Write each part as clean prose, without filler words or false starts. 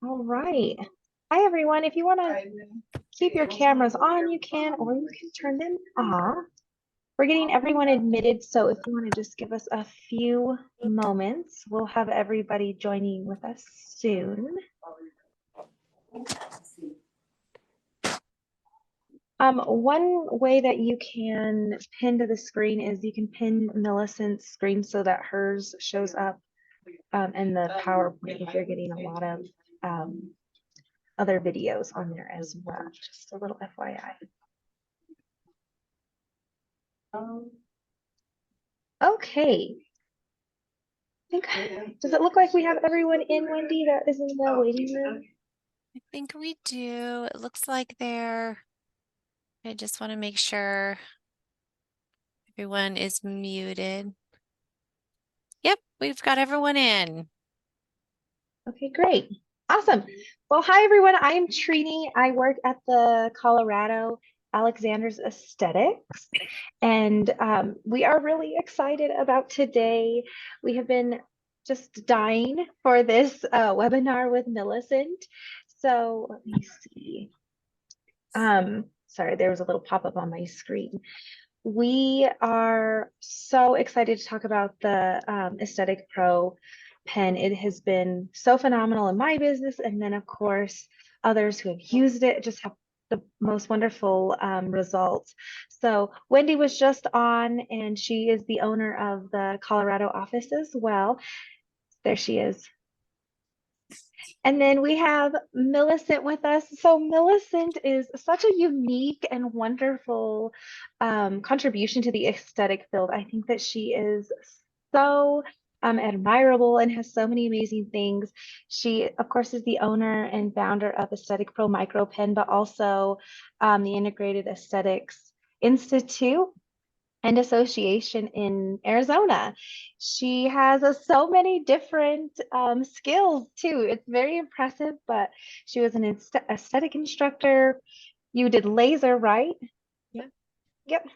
All right. Hi, everyone. If you want to keep your cameras on, you can, or you can turn them off. We're getting everyone admitted, so if you want to just give us a few moments, we'll have everybody joining with us soon. One way that you can pin to the screen is you can pin Millicent's screen so that hers shows up in the PowerPoint if you're getting a lot of other videos on there as well. Just a little FYI. Okay. Does it look like we have everyone in, Wendy, that is in the waiting room? I think we do. It looks like I just want to make sure everyone is muted. Yep, we've got everyone in. Okay, great. Awesome. Well, hi, everyone. I am Trini. I work at the Colorado Alexander's Aesthetics, and we are really excited about today. We have been just dying for this webinar with Millicent. So let me see. Sorry, there was a little pop-up on my screen. We are so excited to talk about the EstheticPro pen. It has been so phenomenal in my business, and then of course others who have used it just have the most wonderful results. So Wendy was just on, and she is the owner of the Colorado office as well. There she is. And then we have Millicent with us. So Millicent is such a unique and wonderful contribution to the aesthetic field. I think that she is so admirable and has so many amazing things. She, of course, is the owner and founder of EstheticPro Micropen, but also the Integrated Aesthetics Institute and association in Arizona. She has so many different skills too. It's very impressive, but she was an aesthetic instructor. You did laser, right? Yeah. Yep.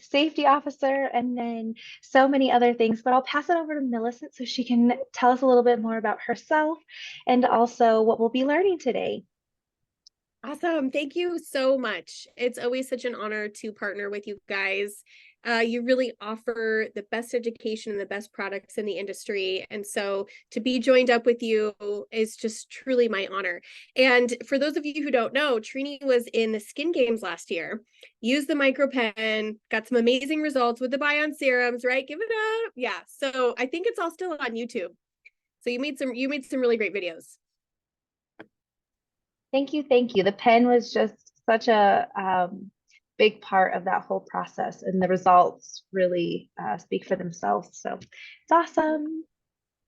Safety officer, and then so many other things. But I'll pass it over to Millicent so she can tell us a little bit more about herself and also what we'll be learning today. Awesome. Thank you so much. It's always such an honor to partner with you guys. You really offer the best education and the best products in the industry. And so to be joined up with you is just truly my honor. And for those of you who don't know, Trini was in the Skin Games last year, used the Micropen, got some amazing results with the Bion serums, right? Give it up. Yeah. So I think it's all still on YouTube. So you made some really great videos. Thank you, thank you. The pen was just such a big part of that whole process, and the results really speak for themselves. So it's awesome.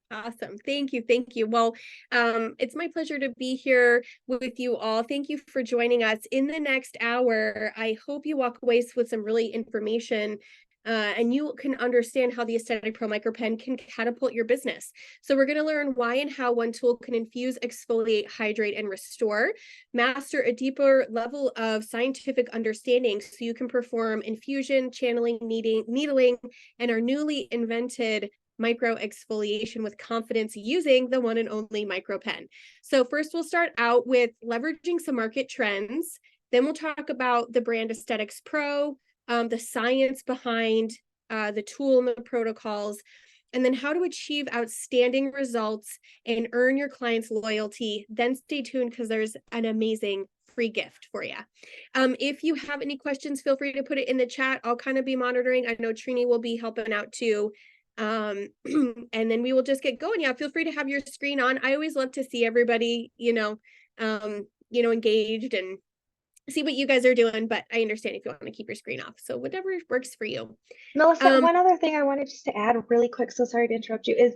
Awesome. Thank you. Thank you. Well, it's my pleasure to be here with you all. Thank you for joining us. In the next hour, I hope you walk away with some really information and you can understand how the EstheticPro Micropen can catapult your business. So we're going to learn why and how one tool can infuse, exfoliate, hydrate, and restore, master a deeper level of scientific understanding so you can perform infusion, channeling, needling, and our newly invented micro exfoliation with confidence using the one and only Micropen. So first we'll start out with leveraging some market trends. Then we'll talk about the brand EstheticPro, the science behind the tool and the protocols, and then how to achieve outstanding results and earn your clients' loyalty. Then stay tuned because there's an amazing free gift for you. If you have any questions, feel free to put it in the chat. I'll kind of be monitoring. I know Trini will be helping out too. And then we will just get going. Yeah, feel free to have your screen on. I always love to see everybody, engaged and see what you guys are doing, but I understand if you want to keep your screen off. So whatever works for you. Melissa, one other thing I wanted just to add really quick, so sorry to interrupt you, is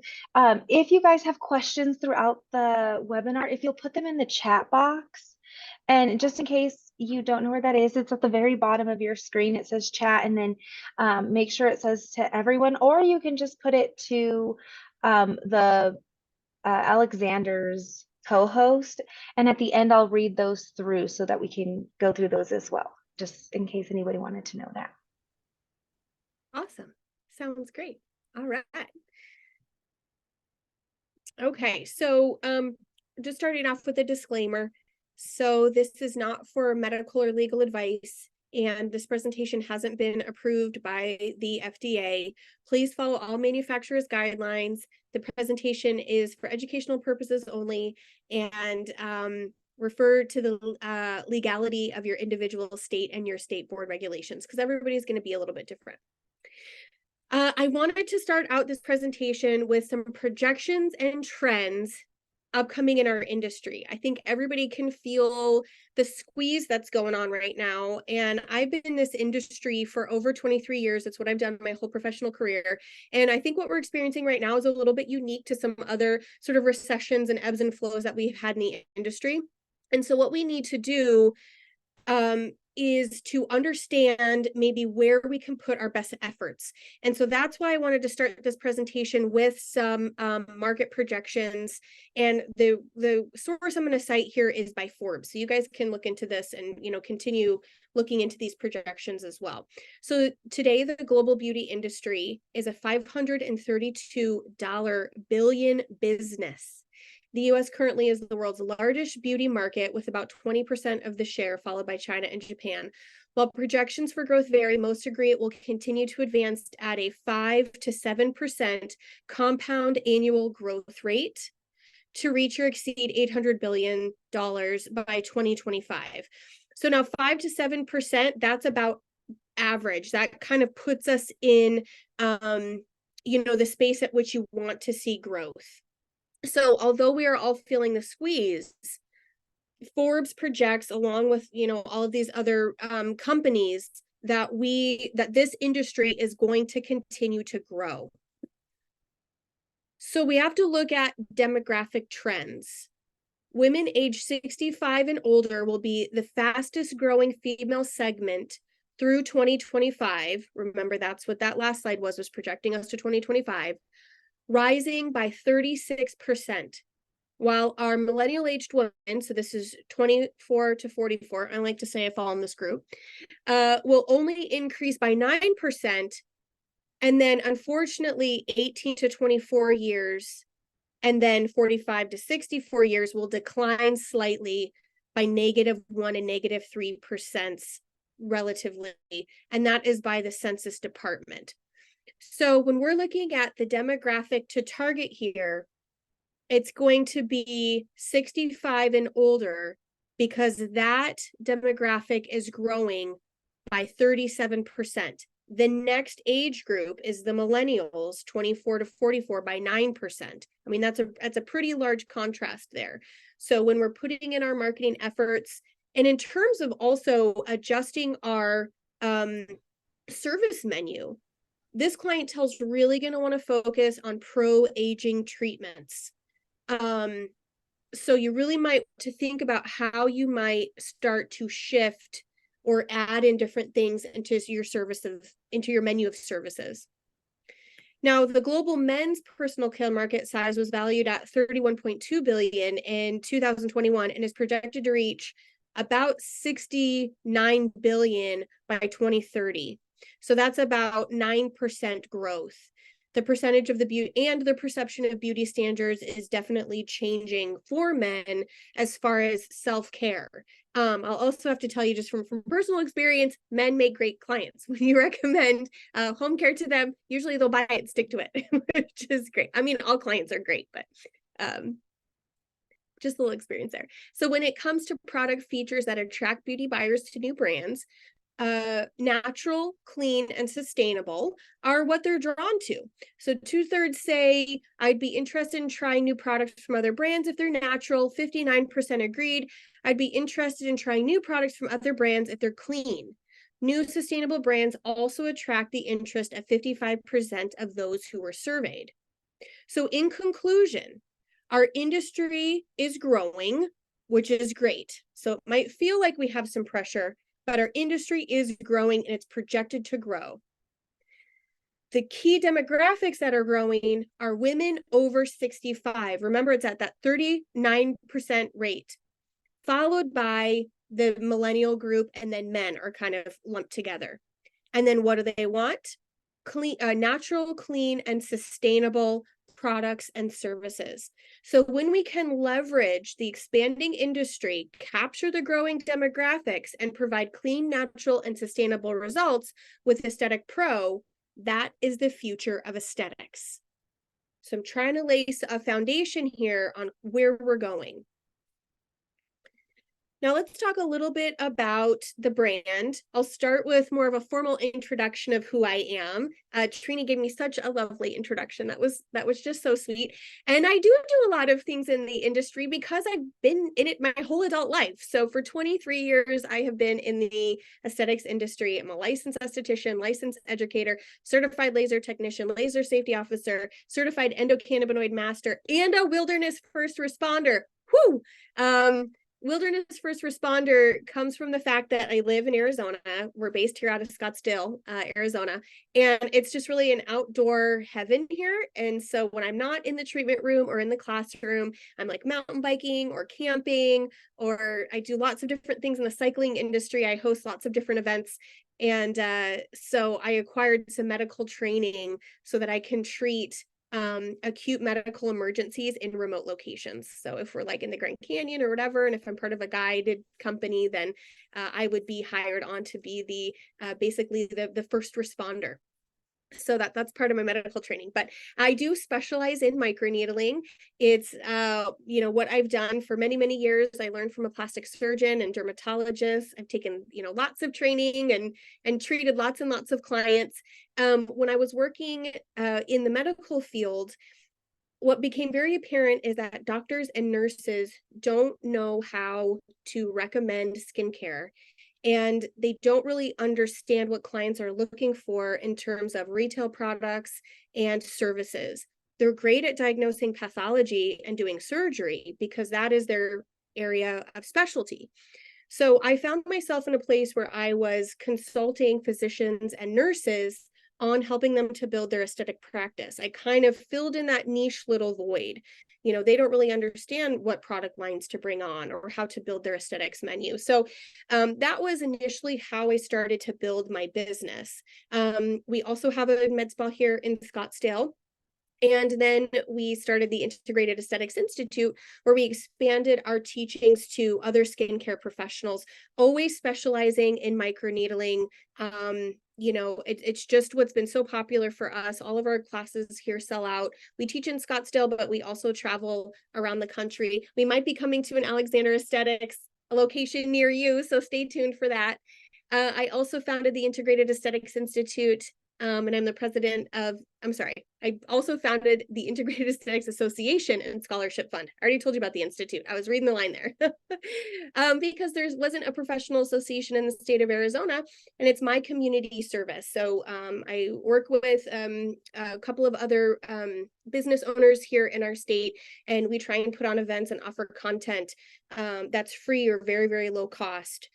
if you guys have questions throughout the webinar, if you'll put them in the chat box, and just in case you don't know where that is, it's at the very bottom of your screen. It says chat, and then make sure it says to everyone, or you can just put it to the Alexander's co-host, and at the end I'll read those through so that we can go through those as well, just in case anybody wanted to know that. Awesome. Sounds great. All right. Okay, so just starting off with a disclaimer. So this is not for medical or legal advice, and this presentation hasn't been approved by the FDA. Please follow all manufacturers' guidelines. The presentation is for educational purposes only, and refer to the legality of your individual state and your state board regulations, because everybody's going to be a little bit different. I wanted to start out this presentation with some projections and trends upcoming in our industry. I think everybody can feel the squeeze that's going on right now. And I've been in this industry for over 23 years. That's what I've done my whole professional career. And I think what we're experiencing right now is a little bit unique to some other sort of recessions and ebbs and flows that we've had in the industry. And so what we need to do is to understand maybe where we can put our best efforts. And so that's why I wanted to start this presentation with some market projections. And the source I'm going to cite here is by Forbes. So you guys can look into this and, you know, continue looking into these projections as well. So today, the global beauty industry is a $532 billion business. The US currently is the world's largest beauty market with about 20% of the share, followed by China and Japan. While projections for growth vary, most agree it will continue to advance at a 5 to 7% compound annual growth rate to reach or exceed $800 billion by 2025. So now 5 to 7%, that's about average. That kind of puts us in, you know, the space at which you want to see growth. So although we are all feeling the squeeze, Forbes projects, along with, you know, all of these other companies, that this industry is going to continue to grow. So we have to look at demographic trends. Women age 65 and older will be the fastest growing female segment through 2025. Remember, that's what that last slide was projecting us to 2025. Rising by 36%, while our millennial aged women, so this is 24 to 44, I like to say I fall in this group, will only increase by 9%, and then unfortunately 18 to 24 years, and then 45 to 64 years will decline slightly by -1% and -3% relatively, and that is by the Census Department. So when we're looking at the demographic to target here, it's going to be 65 and older, because that demographic is growing by 37%. The next age group is the millennials, 24 to 44, by 9%. I mean, that's a pretty large contrast there. So when we're putting in our marketing efforts, and in terms of also adjusting our service menu, this clientele is really going to want to focus on pro-aging treatments. So you really might want to think about how you might start to shift or add in different things into your menu of services. Now, the global men's personal care market size was valued at $31.2 billion in 2021 and is projected to reach about $69 billion by 2030. So that's about 9% growth. The percentage of the beauty and the perception of beauty standards is definitely changing for men as far as self-care. I'll also have to tell you, just from personal experience, men make great clients. When you recommend home care to them, usually they'll buy it and stick to it, which is great. I mean, all clients are great, but just a little experience there. So when it comes to product features that attract beauty buyers to new brands, natural, clean, and sustainable are what they're drawn to. So 2/3 say I'd be interested in trying new products from other brands if they're natural. 59% agreed I'd be interested in trying new products from other brands if they're clean. New sustainable brands also attract the interest of 55% of those who were surveyed. So in conclusion, our industry is growing, which is great. So it might feel like we have some pressure, but our industry is growing and it's projected to grow. The key demographics that are growing are women over 65. Remember, it's at that 39% rate, followed by the millennial group, and then men are kind of lumped together. And then what do they want? Clean, natural, clean, and sustainable products, and services. So when we can leverage the expanding industry, capture the growing demographics, and provide clean, natural, and sustainable results with Aesthetic Pro, that is the future of aesthetics. So I'm trying to lay a foundation here on where we're going. Now let's talk a little bit about the brand. I'll start with more of a formal introduction of who I am. Trina gave me such a lovely introduction. That was just so sweet. And I do a lot of things in the industry because I've been in it my whole adult life. So for 23 years, I have been in the aesthetics industry. I'm a licensed esthetician, licensed educator, certified laser technician, laser safety officer, certified endocannabinoid master, and a wilderness first responder. Whoo! Wilderness first responder comes from the fact that I live in Arizona. We're based here out of Scottsdale, Arizona, and it's just really an outdoor heaven here. And so when I'm not in the treatment room or in the classroom, I'm like mountain biking or camping, or I do lots of different things in the cycling industry. I host lots of different events. And so I acquired some medical training so that I can treat acute medical emergencies in remote locations. So if we're like in the Grand Canyon or whatever, and if I'm part of a guided company, then I would be hired on to be the basically the first responder. So that's part of my medical training, but I do specialize in microneedling. It's what I've done for many years. I learned from a plastic surgeon and dermatologist. I've taken lots of training and treated lots and lots of clients. When I was working in the medical field, what became very apparent is that doctors and nurses don't know how to recommend skincare. And they don't really understand what clients are looking for in terms of retail products and services. They're great at diagnosing pathology and doing surgery because that is their area of specialty. So I found myself in a place where I was consulting physicians and nurses on helping them to build their aesthetic practice. I kind of filled in that niche little void. They don't really understand what product lines to bring on or how to build their aesthetics menu. So that was initially how I started to build my business. We also have a med spa here in Scottsdale. And then we started the Integrated Aesthetics Institute, where we expanded our teachings to other skincare professionals, always specializing in microneedling. It's just what's been so popular for us. All of our classes here sell out. We teach in Scottsdale, but we also travel around the country. We might be coming to an Alexander Aesthetics location near you, so stay tuned for that. I also founded the Integrated Aesthetics Institute. And I'm the president of, I also founded the Integrated Aesthetics Association and Scholarship Fund. I already told you about the Institute. I was reading the line there. Because there wasn't a professional association in the state of Arizona, and it's my community service. So I work with a couple of other business owners here in our state, and we try and put on events and offer content that's free or very low cost.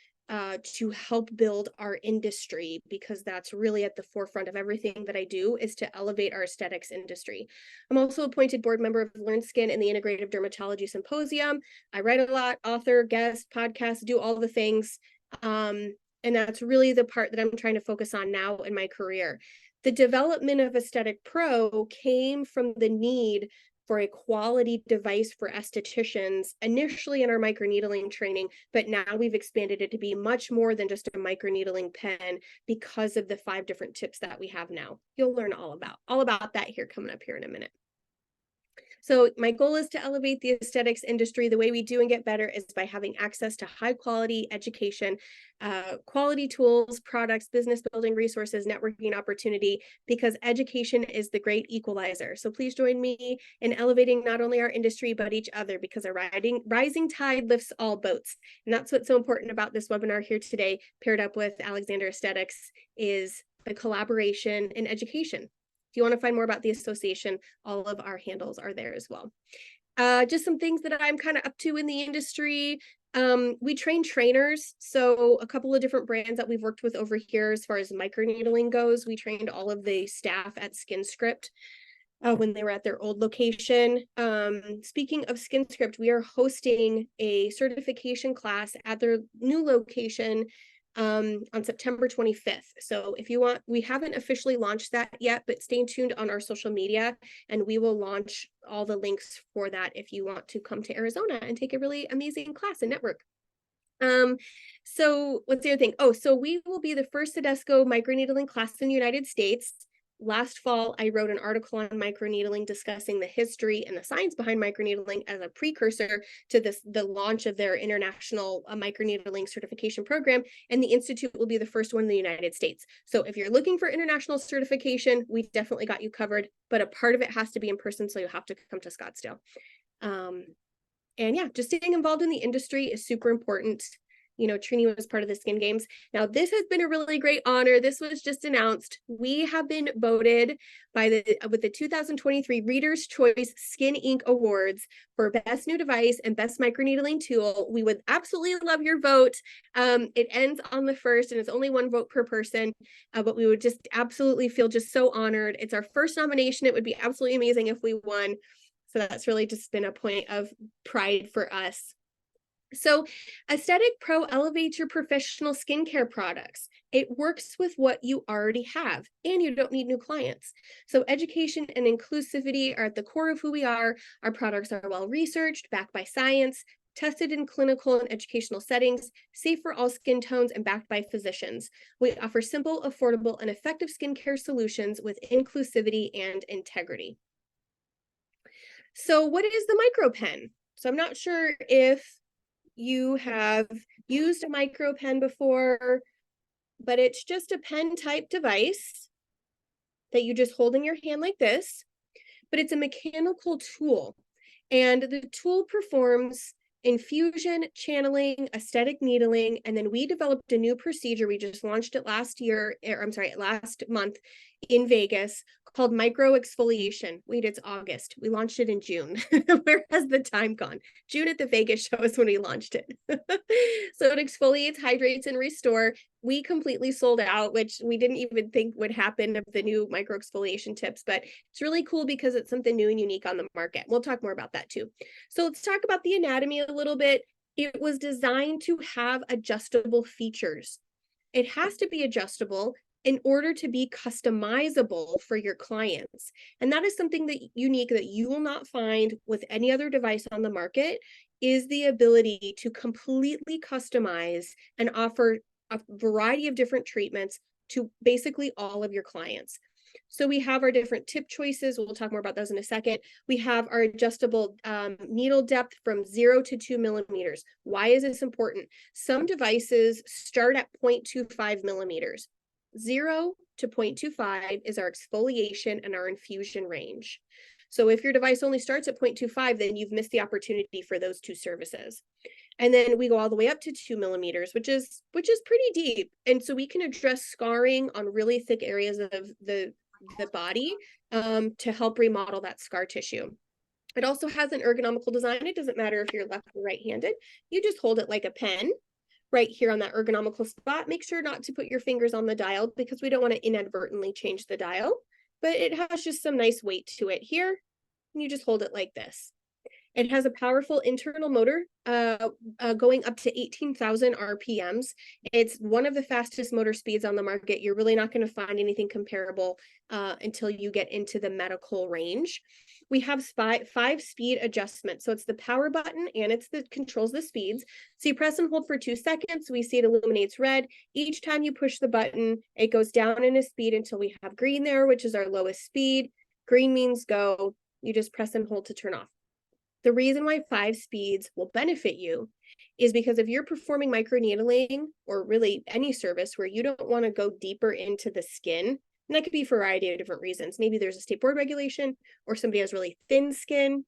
To help build our industry, because that's really at the forefront of everything that I do, is to elevate our aesthetics industry. I'm also appointed board member of Learn Skin and the Integrative Dermatology Symposium. I write a lot, author, guest, podcast, do all the things. And that's really the part that I'm trying to focus on now in my career. The development of Aesthetic Pro came from the need for a quality device for estheticians, initially in our microneedling training, but now we've expanded it to be much more than just a microneedling pen because of the 5 different tips that we have now. You'll learn all about that here coming up here in a minute. So my goal is to elevate the aesthetics industry. The way we do and get better is by having access to high quality education, quality tools, products, business building resources, networking opportunity, because education is the great equalizer. So please join me in elevating not only our industry, but each other, because a rising tide lifts all boats. And that's what's so important about this webinar here today, paired up with Alexander Aesthetics, is the collaboration in education. If you want to find more about the association, all of our handles are there as well. Just some things that I'm kind of up to in the industry. We train trainers. So a couple of different brands that we've worked with over here as far as microneedling goes. We trained all of the staff at SkinScript when they were at their old location. Speaking of SkinScript, we are hosting a certification class at their new location on September 25th. So if you want, we haven't officially launched that yet, but stay tuned on our social media and we will launch all the links for that if you want to come to Arizona and take a really amazing class and network. So what's the other thing? Oh, so we will be the first Tedesco microneedling class in the United States. Last fall, I wrote an article on microneedling discussing the history and the science behind microneedling as a precursor to the launch of their international microneedling certification program. And the Institute will be the first one in the United States. So if you're looking for international certification, we definitely got you covered, but a part of it has to be in person. So you'll have to come to Scottsdale. And yeah, just staying involved in the industry is super important. You know, Trini was part of the Skin Games. Now, this has been a really great honor. This was just announced. We have been voted with the 2023 Reader's Choice Skin Ink Awards for Best New Device and Best Microneedling Tool. We would absolutely love your vote. It ends on the 1st and it's only one vote per person, but we would just absolutely feel just so honored. It's our first nomination. It would be absolutely amazing if we won. So that's really just been a point of pride for us. So EstheticPro elevates your professional skincare products. It works with what you already have, and you don't need new clients. So education and inclusivity are at the core of who we are. Our products are well researched, backed by science, tested in clinical and educational settings, safe for all skin tones, and backed by physicians. We offer simple, affordable, and effective skincare solutions with inclusivity and integrity. So what is the Micropen? So I'm not sure if you have used a Micropen before, but it's just a pen type device that you just hold in your hand like this, but it's a mechanical tool. And the tool performs infusion, channeling, aesthetic needling, and then we developed a new procedure. We just launched it last month in Vegas called micro exfoliation. Wait, it's August. We launched it in June. Where has the time gone? June at the Vegas show is when we launched it. So it exfoliates, hydrates, and restore. We completely sold out, which we didn't even think would happen of the new micro exfoliation tips, but it's really cool because it's something new and unique on the market. We'll talk more about that too. So let's talk about the anatomy a little bit. It was designed to have adjustable features. It has to be adjustable in order to be customizable for your clients. And that is something that unique that you will not find with any other device on the market, is the ability to completely customize and offer a variety of different treatments to basically all of your clients. So we have our different tip choices. We'll talk more about those in a second. We have our adjustable needle depth from 0 to 2 millimeters. Why is this important? Some devices start at 0.25 millimeters. 0 to 0.25 is our exfoliation and our infusion range. So if your device only starts at 0.25, then you've missed the opportunity for those two services. And then we go all the way up to 2 millimeters, which is pretty deep. And so we can address scarring on really thick areas of the body to help remodel that scar tissue. It also has an ergonomical design. It doesn't matter if you're left or right-handed. You just hold it like a pen right here on that ergonomical spot. Make sure not to put your fingers on the dial because we don't want to inadvertently change the dial, but it has just some nice weight to it here. And you just hold it like this. It has a powerful internal motor going up to 18,000 RPMs. It's one of the fastest motor speeds on the market. You're really not going to find anything comparable until you get into the medical range. We have 5 speed adjustments. So it's the power button and it's the controls the speeds. So you press and hold for 2 seconds. We see it illuminates red. Each time you push the button, it goes down in a speed until we have green there, which is our lowest speed. Green means go. You just press and hold to turn off. The reason why 5 speeds will benefit you is because if you're performing microneedling or really any service where you don't want to go deeper into the skin, and that could be for a variety of different reasons. Maybe there's a state board regulation or somebody has really thin skin,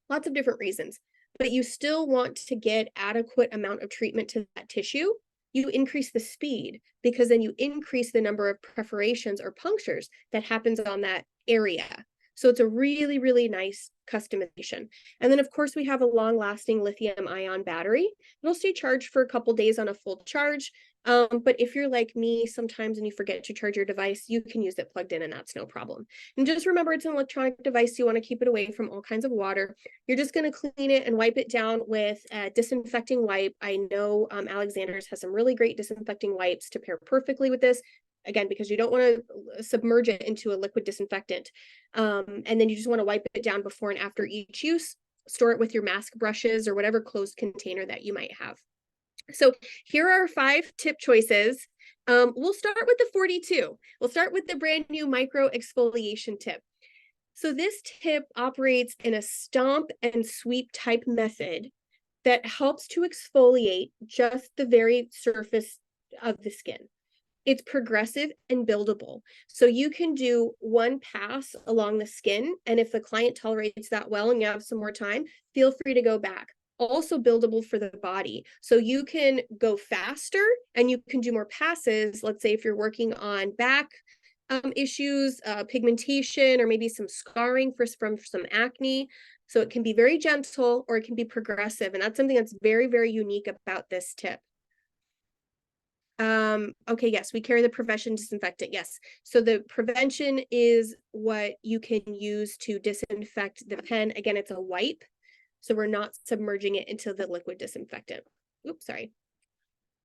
lots of different reasons, but you still want to get adequate amount of treatment to that tissue. You increase the speed because then you increase the number of perforations or punctures that happens on that area. So it's a really, really nice customization. And then of course we have a long lasting lithium ion battery. It'll stay charged for a couple days on a full charge. But if you're like me sometimes and you forget to charge your device, you can use it plugged in and that's no problem. And just remember, it's an electronic device. You want to keep it away from all kinds of water. You're just going to clean it and wipe it down with a disinfecting wipe. I know Alexander's has some really great disinfecting wipes to pair perfectly with this. Again, because you don't want to submerge it into a liquid disinfectant. And then you just want to wipe it down before and after each use. Store it with your mask brushes or whatever closed container that you might have. So here are 5 tip choices. We'll start with the 42. We'll start with the brand new micro exfoliation tip. So this tip operates in a stomp and sweep type method that helps to exfoliate just the very surface of the skin. It's progressive and buildable. So you can do one pass along the skin. And if the client tolerates that well and you have some more time, feel free to go back. Also buildable for the body. So you can go faster and you can do more passes. Let's say if you're working on back issues, pigmentation, or maybe some scarring from some acne. So it can be very gentle or it can be progressive. And that's something that's very, very unique about this tip. Okay, yes, we carry the prevention disinfectant. Yes. So the prevention is what you can use to disinfect the pen. Again, it's a wipe. So we're not submerging it into the liquid disinfectant. Oops, sorry.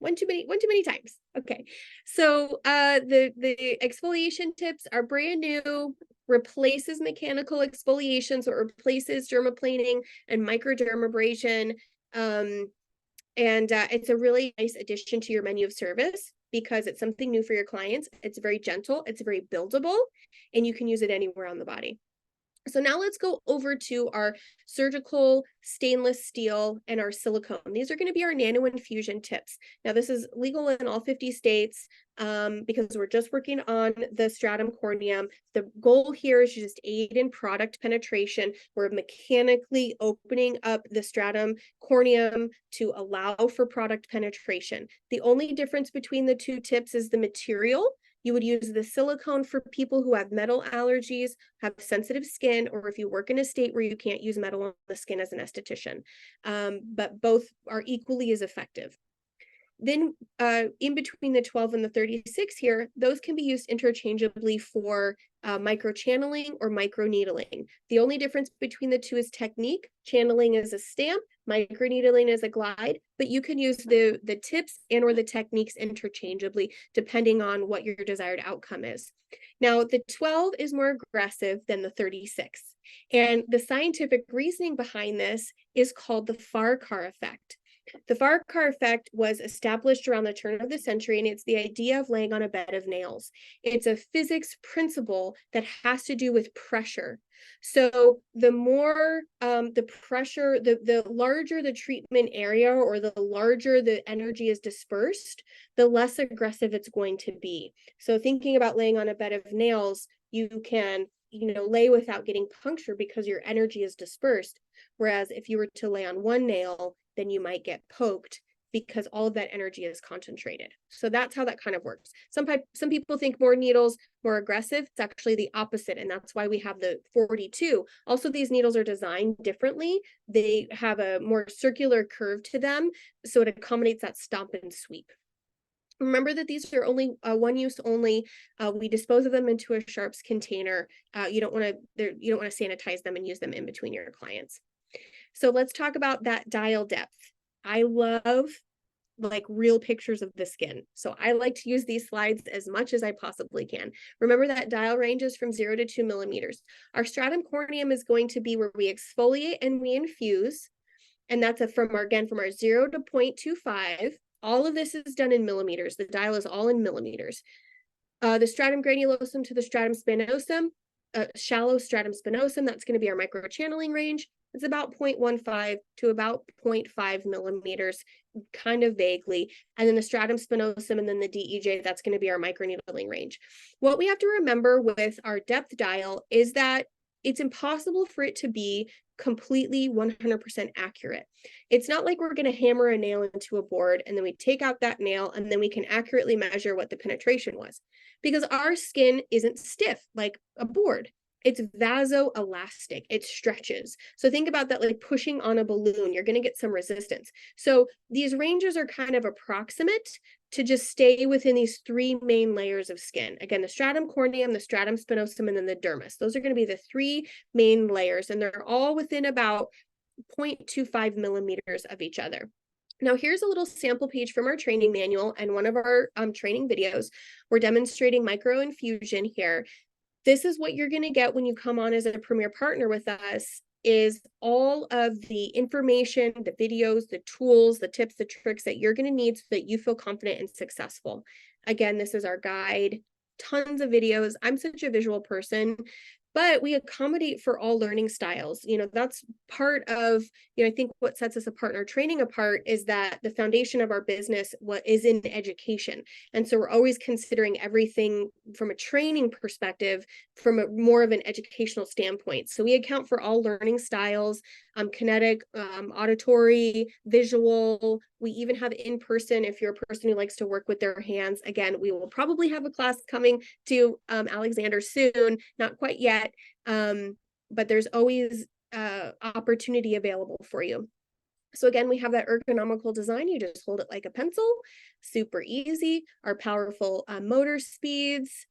One too many times. Okay. So the exfoliation tips are brand new, replaces mechanical exfoliation, so it replaces dermaplaning and microdermabrasion. And it's a really nice addition to your menu of service because it's something new for your clients. It's very gentle, it's very buildable, and you can use it anywhere on the body. So now let's go over to our surgical stainless steel and our silicone. These are going to be our Nano Infusion tips. Now this is legal in all 50 states because we're just working on the stratum corneum. The goal here is to just aid in product penetration. We're mechanically opening up the stratum corneum to allow for product penetration. The only difference between the 2 tips is the material. You would use the silicone for people who have metal allergies, have sensitive skin, or if you work in a state where you can't use metal on the skin as an esthetician. But both are equally as effective. Then in between the 12 and the 36 here, those can be used interchangeably for microchanneling or microneedling. The only difference between the 2 is technique. Channeling is a stamp, microneedling is a glide, but you can use the tips and or the techniques interchangeably depending on what your desired outcome is. Now, the 12 is more aggressive than the 36. And the scientific reasoning behind this is called the Farquhar effect. The Farquhar effect was established around the turn of the century, and it's the idea of laying on a bed of nails. It's a physics principle that has to do with pressure. So the more the pressure, the larger the treatment area or the larger the energy is dispersed, the less aggressive it's going to be. So thinking about laying on a bed of nails, you can lay without getting punctured because your energy is dispersed. Whereas if you were to lay on one nail, then you might get poked because all of that energy is concentrated. So that's how that kind of works. Some people think more needles, more aggressive. It's actually the opposite. And that's why we have the 42. Also, these needles are designed differently. They have a more circular curve to them. So it accommodates that stomp and sweep. Remember that these are only one use only. We dispose of them into a sharps container. You don't want to sanitize them and use them in between your clients. So let's talk about that dial depth. I love like real pictures of the skin. So I like to use these slides as much as I possibly can. Remember that dial range is from 0 to 2 millimeters. Our stratum corneum is going to be where we exfoliate and we infuse. And that's from our 0 to 0.25. All of this is done in millimeters. The dial is all in millimeters. The stratum granulosum to the stratum spinosum, shallow stratum spinosum, that's going to be our microchanneling range. It's about 0.15 to about 0.5 millimeters, kind of vaguely. And then the stratum spinosum and then the DEJ, that's going to be our microneedling range. What we have to remember with our depth dial is that it's impossible for it to be completely 100% accurate. It's not like we're going to hammer a nail into a board and then we take out that nail and then we can accurately measure what the penetration was, because our skin isn't stiff like a board. It's vasoelastic. It stretches. So think about that like pushing on a balloon. You're going to get some resistance. So these ranges are kind of approximate to just stay within these three main layers of skin. Again, the stratum corneum, the stratum spinosum, and then the dermis. Those are going to be the three main layers, and they're all within about 0.25 millimeters of each other. Now, here's a little sample page from our training manual and one of our training videos. We're demonstrating micro infusion here. This is what you're going to get when you come on as a premier partner with us, is all of the information, the videos, the tools, the tips, the tricks that you're going to need so that you feel confident and successful. Again, this is our guide, tons of videos. I'm such a visual person, but we accommodate for all learning styles. That's part of, I think what sets us apart in our training apart is that the foundation of our business is in education. And so we're always considering everything from a training perspective, from a more of an educational standpoint. So we account for all learning styles, kinetic, auditory, visual. We even have in-person if you're a person who likes to work with their hands. Again, we will probably have a class coming to Alexander soon, not quite yet, but there's always opportunity available for you. So again, we have that ergonomical design. You just hold it like a pencil, super easy. Our powerful motor speeds,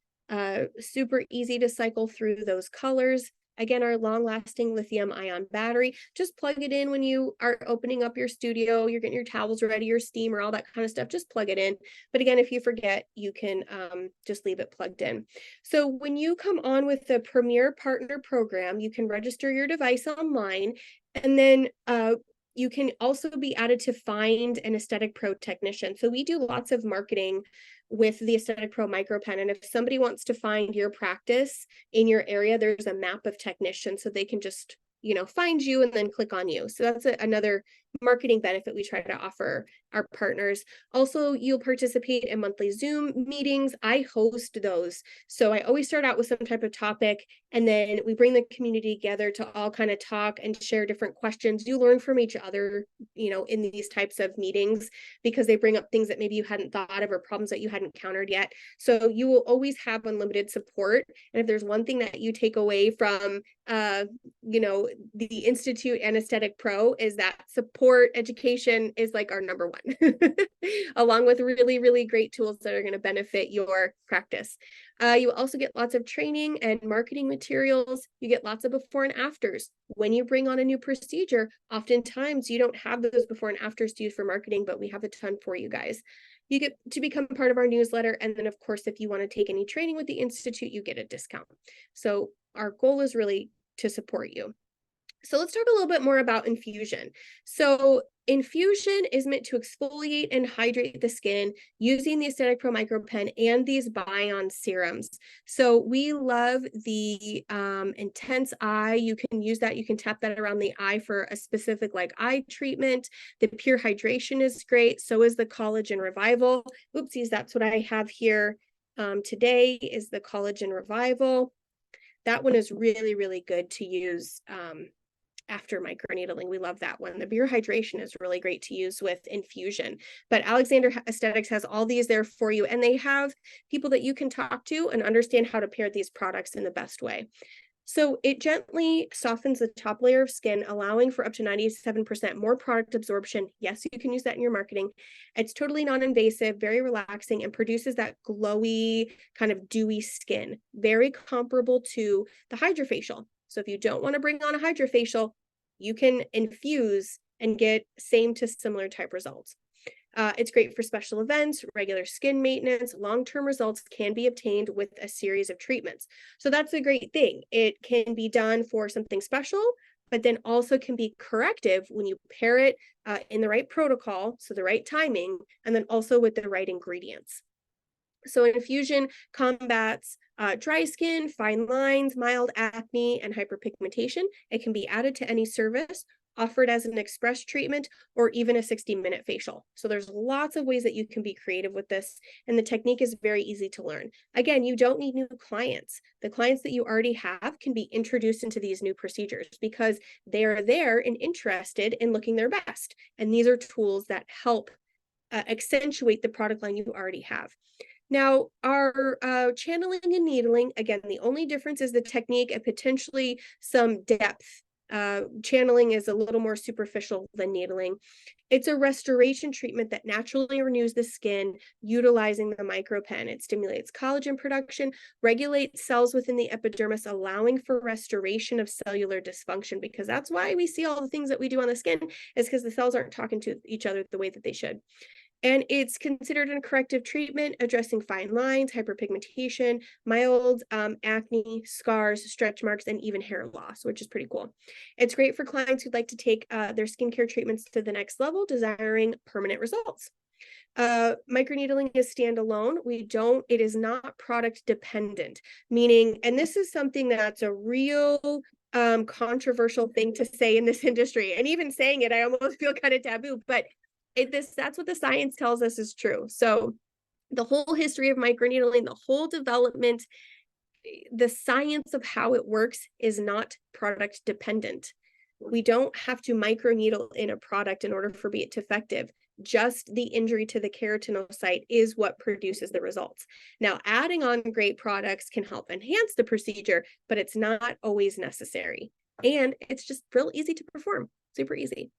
super easy to cycle through those colors. Again, our long-lasting lithium-ion battery, just plug it in when you are opening up your studio, you're getting your towels ready, your steamer, all that kind of stuff, just plug it in. But again, if you forget, you can just leave it plugged in. So when you come on with the Premier Partner Program, you can register your device online, and then you can also be added to find an EstheticPro technician. So we do lots of marketing with the EstheticPro Micropen. And if somebody wants to find your practice in your area, there's a map of technicians so they can just, find you and then click on you. So that's another marketing benefit we try to offer our partners. Also, you'll participate in monthly Zoom meetings. I host those. So I always start out with some type of topic, and then we bring the community together to all kind of talk and share different questions. You learn from each other, in these types of meetings, because they bring up things that maybe you hadn't thought of or problems that you hadn't encountered yet. So you will always have unlimited support. And if there's one thing that you take away from, the Institute and EstheticPro, is that support education is like our number one, along with really, really great tools that are going to benefit your practice. You also get lots of training and marketing materials. You get lots of before and afters. When you bring on a new procedure, oftentimes you don't have those before and afters to use for marketing, but we have a ton for you guys. You get to become part of our newsletter. And then, of course, if you want to take any training with the Institute, you get a discount. So our goal is really to support you. So let's talk a little bit more about infusion. So infusion is meant to exfoliate and hydrate the skin using the EstheticPro Micropen and these Bion serums. So we love the Intense Eye. You can use that. You can tap that around the eye for a specific eye treatment. The Pure Hydration is great. So is the Collagen Revival. Oopsies, that's what I have here today, is the Collagen Revival. That one is really, really good to use after microneedling. We love that one. The Pure Hydration is really great to use with infusion. But Alexander Aesthetics has all these there for you, and they have people that you can talk to and understand how to pair these products in the best way. So it gently softens the top layer of skin, allowing for up to 97% more product absorption. Yes, you can use that in your marketing. It's totally non-invasive, very relaxing, and produces that glowy, kind of dewy skin, very comparable to the HydraFacial. So if you don't want to bring on a HydraFacial, you can infuse and get same to similar type results. It's great for special events, regular skin maintenance. Long-term results can be obtained with a series of treatments. So that's a great thing. It can be done for something special, but then also can be corrective when you pair it in the right protocol, so the right timing, and then also with the right ingredients. So infusion combats dry skin, fine lines, mild acne, and hyperpigmentation. It can be added to any service, offered as an express treatment, or even a 60-minute facial. So there's lots of ways that you can be creative with this, and the technique is very easy to learn. Again, you don't need new clients. The clients that you already have can be introduced into these new procedures because they are there and interested in looking their best. And these are tools that help accentuate the product line you already have. Now, our channeling and needling, again, the only difference is the technique and potentially some depth Channeling is a little more superficial than needling. It's a restoration treatment that naturally renews the skin utilizing the micropen. It stimulates collagen production, regulates cells within the epidermis, allowing for restoration of cellular dysfunction, because that's why we see all the things that we do on the skin, is because the cells aren't talking to each other the way that they should. And it's considered a corrective treatment, addressing fine lines, hyperpigmentation, mild acne, scars, stretch marks, and even hair loss, which is pretty cool. It's great for clients who'd like to take their skincare treatments to the next level, desiring permanent results. Microneedling is standalone. It is not product dependent, meaning, and this is something that's a real controversial thing to say in this industry. And even saying it, I almost feel kind of taboo, but that's what the science tells us is true. So the whole history of microneedling, the whole development, the science of how it works is not product dependent. We don't have to microneedle in a product in order for it to be effective. Just the injury to the keratinocyte is what produces the results. Now, adding on great products can help enhance the procedure, but it's not always necessary. And it's just real easy to perform, super easy.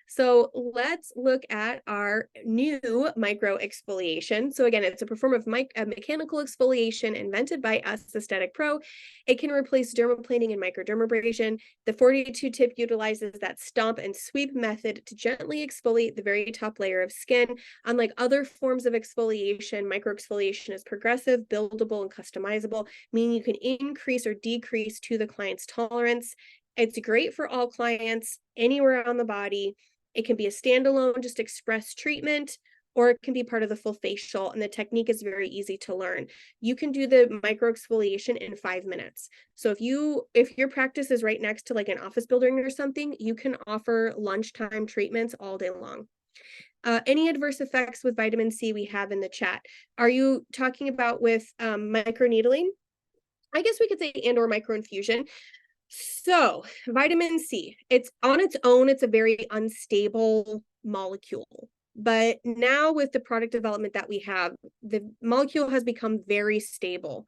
So let's look at our new micro exfoliation. So again, it's a form of mechanical exfoliation invented by us, EstheticPro. It can replace dermaplaning and microdermabrasion. The 42 tip utilizes that stomp and sweep method to gently exfoliate the very top layer of skin. Unlike other forms of exfoliation, microexfoliation is progressive, buildable, and customizable, meaning you can increase or decrease to the client's tolerance. It's great for all clients, anywhere on the body. It can be a standalone, just express treatment, or it can be part of the full facial, and the technique is very easy to learn. You can do the microexfoliation in 5 minutes. So if your practice is right next to like an office building or something, you can offer lunchtime treatments all day long. Any adverse effects with vitamin C we have in the chat. Are you talking about with microneedling? I guess we could say and/or microinfusion. So vitamin C, it's on its own, it's a very unstable molecule. But now with the product development that we have, the molecule has become very stable.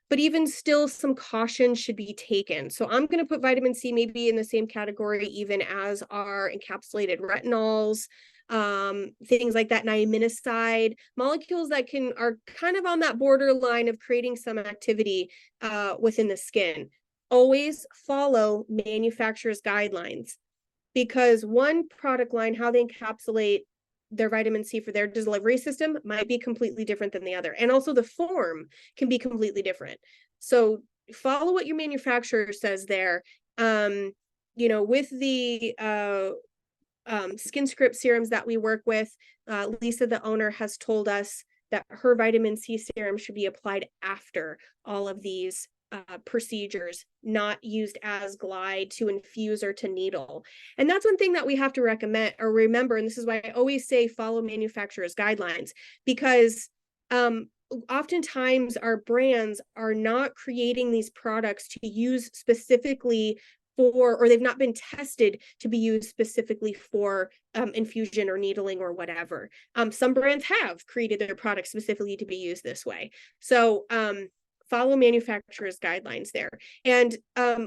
But even still, some caution should be taken. So I'm going to put vitamin C maybe in the same category even as our encapsulated retinols, things like that, niaminoside, molecules that are kind of on that borderline of creating some activity within the skin. Always follow manufacturer's guidelines, because one product line, how they encapsulate their vitamin C for their delivery system might be completely different than the other. And also the form can be completely different. So follow what your manufacturer says there. With the Skin Script serums that we work with, Lisa, the owner, has told us that her vitamin C serum should be applied after all of these procedures, not used as glide to infuse or to needle. And that's one thing that we have to recommend or remember. And this is why I always say follow manufacturer's guidelines, because oftentimes our brands are not creating these products to use specifically for, or they've not been tested to be used specifically for infusion or needling or whatever. Some brands have created their products specifically to be used this way. So follow manufacturer's guidelines there. And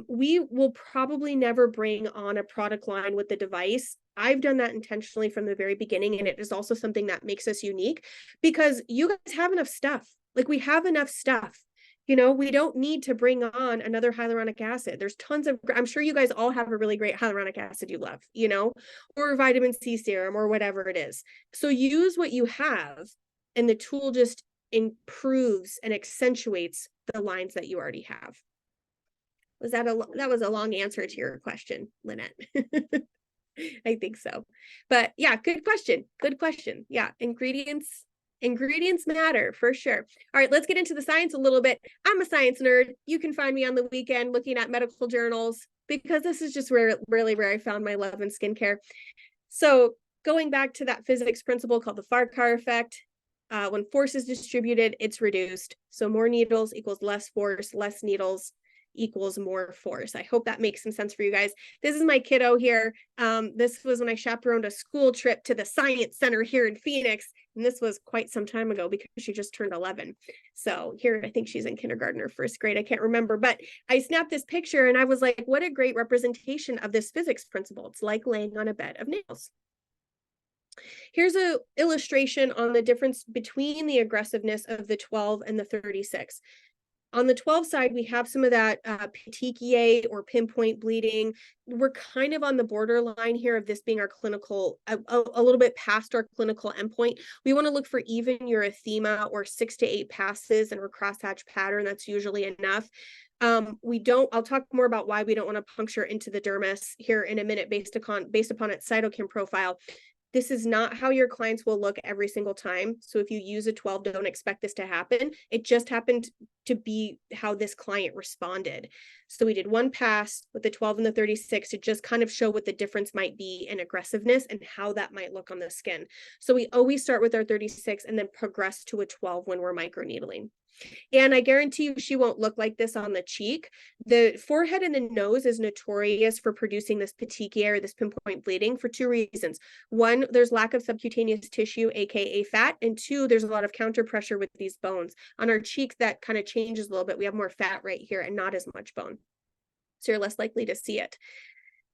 we will probably never bring on a product line with the device. I've done that intentionally from the very beginning, and it is also something that makes us unique, because you guys have enough stuff. Like, we have enough stuff. We don't need to bring on another hyaluronic acid. There's tons of, I'm sure you guys all have a really great hyaluronic acid you love, or vitamin C serum or whatever it is. So use what you have, and the tool just improves and accentuates the lines that you already have. That was a long answer to your question, Lynette. I think so. But yeah, good question. Yeah, ingredients matter for sure. All right, let's get into the science a little bit. I'm a science nerd. You can find me on the weekend looking at medical journals, because this is just really where I found my love in skincare. So going back to that physics principle called the Farquhar effect, when force is distributed, it's reduced. So more needles equals less force, less needles equals more force. I hope that makes some sense for you guys. This is my kiddo here. This was when I chaperoned a school trip to the science center here in Phoenix. And this was quite some time ago because she just turned 11. So here, I think she's in kindergarten or first grade. I can't remember, but I snapped this picture and I was like, what a great representation of this physics principle. It's like laying on a bed of nails. Here's an illustration on the difference between the aggressiveness of the 12 and the 36. On the 12 side, we have some of that petechiae or pinpoint bleeding. We're kind of on the borderline here of this being our clinical, a little bit past our clinical endpoint. We want to look for even erythema or 6 to 8 passes and a crosshatch pattern. That's usually enough. I'll talk more about why we don't want to puncture into the dermis here in a minute based upon its cytokine profile. This is not how your clients will look every single time. So if you use a 12, don't expect this to happen. It just happened to be how this client responded. So we did one pass with the 12 and the 36 to just kind of show what the difference might be in aggressiveness and how that might look on the skin. So we always start with our 36 and then progress to a 12 when we're microneedling. And I guarantee you she won't look like this on the cheek. The forehead and the nose is notorious for producing this petechiae or this pinpoint bleeding for 2 reasons. 1, there's lack of subcutaneous tissue, aka fat, and 2, there's a lot of counter pressure with these bones. On our cheeks, that kind of changes a little bit. We have more fat right here and not as much bone. So you're less likely to see it.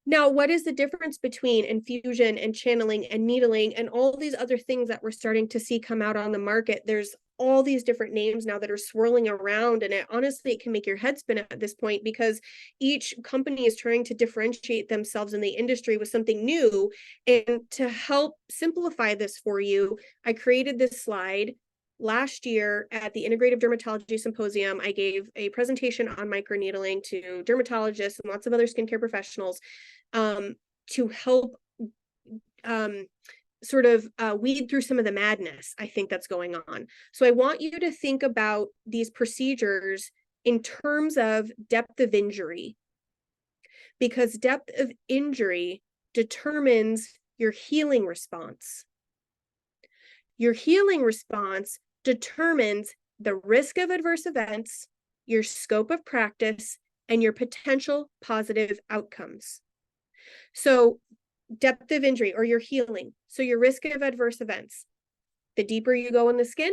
Now, what is the difference between infusion and channeling and needling and all these other things that we're starting to see come out on the market? There's all these different names now that are swirling around, and it can make your head spin at this point because each company is trying to differentiate themselves in the industry with something new. And to help simplify this for you, I created this slide. Last year at the Integrative Dermatology Symposium, I gave a presentation on microneedling to dermatologists and lots of other skincare professionals to help weed through some of the madness I think that's going on. So I want you to think about these procedures in terms of depth of injury, because depth of injury determines your healing response. Your healing response determines the risk of adverse events, your scope of practice, and your potential positive outcomes. So depth of injury or your healing. So your risk of adverse events. The deeper you go in the skin,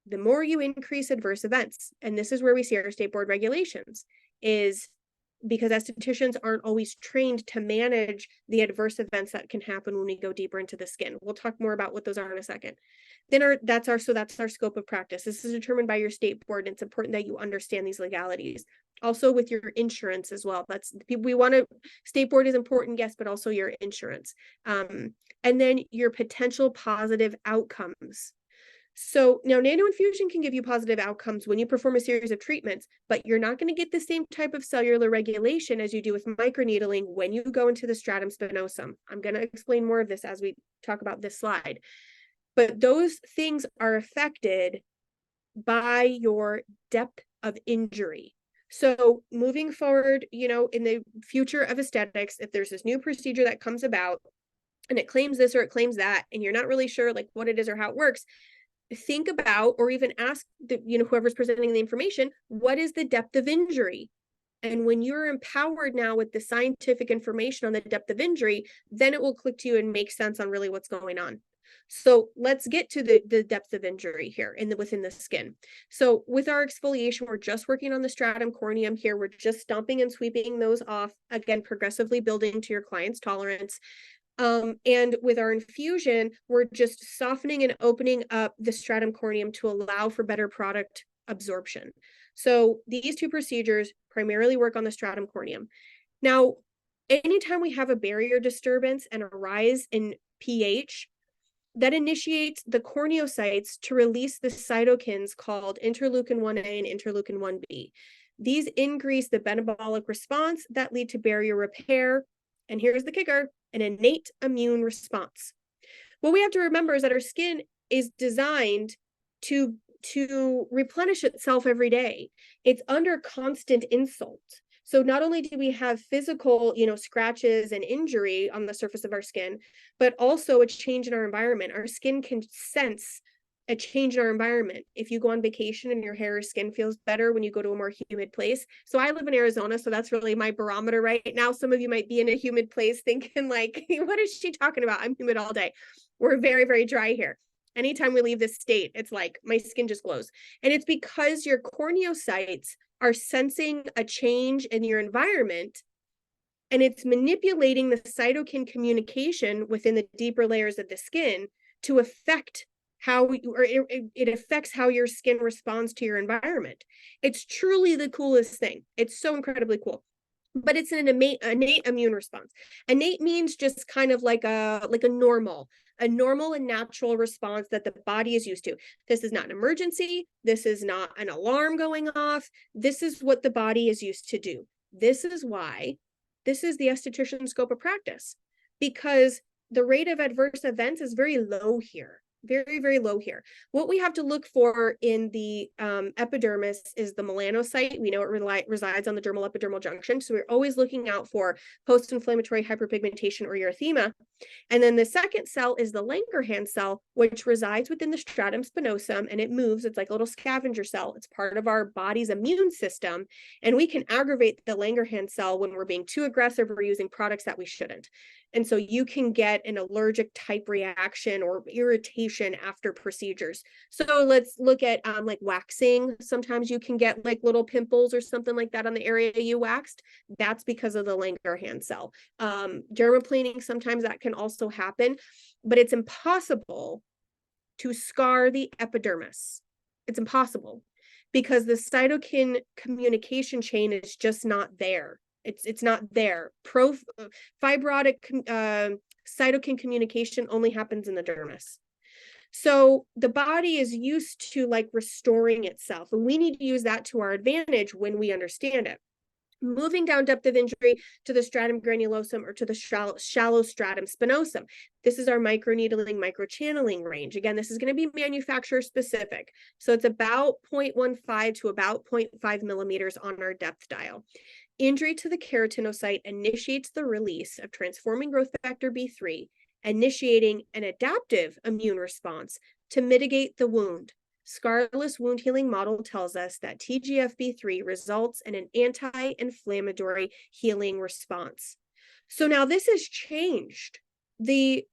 the more you increase adverse events. And this is where we see our state board regulations, is because estheticians aren't always trained to manage the adverse events that can happen when we go deeper into the skin. We'll talk more about what those are in a second. Then that's our scope of practice. This is determined by your state board, and it's important that you understand these legalities. Also with your insurance as well. State board is important, yes, but also your insurance. And then your potential positive outcomes. So now Nano Infusion can give you positive outcomes when you perform a series of treatments, but you're not going to get the same type of cellular regulation as you do with microneedling when you go into the stratum spinosum. I'm going to explain more of this as we talk about this slide. But those things are affected by your depth of injury. So moving forward, in the future of aesthetics, if there's this new procedure that comes about and it claims this or it claims that, and you're not really sure like what it is or how it works, think about, or even ask whoever's presenting the information, what is the depth of injury? And when you're empowered now with the scientific information on the depth of injury, then it will click to you and make sense on really what's going on. So let's get to the depth of injury here within the skin. So with our exfoliation, we're just working on the stratum corneum here. We're just stomping and sweeping those off, again, progressively building to your client's tolerance. And with our infusion, we're just softening and opening up the stratum corneum to allow for better product absorption. So these 2 procedures primarily work on the stratum corneum. Now, anytime we have a barrier disturbance and a rise in pH, that initiates the corneocytes to release the cytokines called interleukin 1A and interleukin 1B. These increase the metabolic response that lead to barrier repair. And here's the kicker: an innate immune response. What we have to remember is that our skin is designed to replenish itself every day. It's under constant insult. So not only do we have physical, scratches and injury on the surface of our skin, but also a change in our environment. Our skin can sense a change in our environment. If you go on vacation and your hair or skin feels better when you go to a more humid place. So I live in Arizona, so that's really my barometer right now. Some of you might be in a humid place thinking like, what is she talking about? I'm humid all day. We're very, very dry here. Anytime we leave this state, it's like my skin just glows. And it's because your corneocytes are sensing a change in your environment, and it's manipulating the cytokine communication within the deeper layers of the skin to affect how it affects how your skin responds to your environment. It's truly the coolest thing. It's so incredibly cool. But it's an innate immune response. Innate means just kind of like a normal and natural response that the body is used to. This is not an emergency. This is not an alarm going off. This is what the body is used to do. This is why this is the esthetician scope of practice, because the rate of adverse events is very low here. Very, very low here. What we have to look for in the epidermis is the melanocyte. We know it resides on the dermal epidermal junction. So we're always looking out for post-inflammatory hyperpigmentation or erythema. And then the second cell is the Langerhans cell, which resides within the stratum spinosum, and it moves. It's like a little scavenger cell. It's part of our body's immune system. And we can aggravate the Langerhans cell when we're being too aggressive or using products that we shouldn't. And so you can get an allergic type reaction or irritation after procedures. So let's look at like waxing. Sometimes you can get like little pimples or something like that on the area you waxed. That's because of the Langerhans cell. Dermaplaning, sometimes that can also happen, but it's impossible to scar the epidermis. It's impossible because the cytokine communication chain is just not there. It's not there. Fibrotic cytokine communication only happens in the dermis. So the body is used to like restoring itself, and we need to use that to our advantage when we understand it. Moving down depth of injury to the stratum granulosum or to the shallow stratum spinosum. This is our microneedling, microchanneling range. Again, this is going to be manufacturer specific. So it's about 0.15 to about 0.5 millimeters on our depth dial. Injury to the keratinocyte initiates the release of transforming growth factor B3, initiating an adaptive immune response to mitigate the wound. Scarless wound healing model tells us that TGF-B3 results in an anti-inflammatory healing response. So now this has changed. The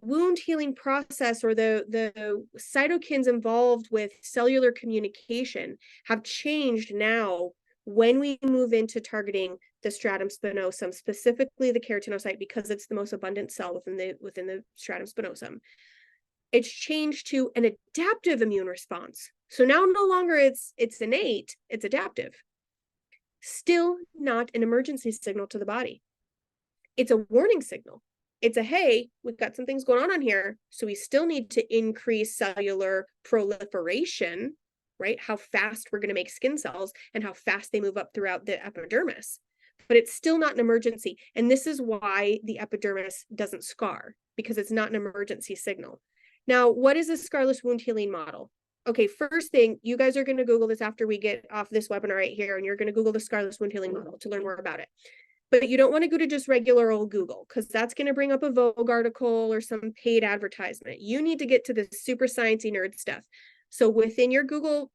wound healing process, or the cytokines involved with cellular communication, have changed now when we move into targeting the stratum spinosum, specifically the keratinocyte, because it's the most abundant cell within the stratum spinosum. It's changed to an adaptive immune response. So now no longer it's innate, it's adaptive. Still not an emergency signal to the body. It's a warning signal. It's a, hey, we've got some things going on here, so we still need to increase cellular proliferation, right? How fast we're going to make skin cells and how fast they move up throughout the epidermis. But it's still not an emergency. And this is why the epidermis doesn't scar, because it's not an emergency signal. Now, what is a scarless wound healing model? Okay, first thing, you guys are going to Google this after we get off this webinar right here, and you're going to Google the scarless wound healing model to learn more about it. But you don't want to go to just regular old Google, because that's going to bring up a Vogue article or some paid advertisement. You need to get to the super sciencey nerd stuff. So within your Google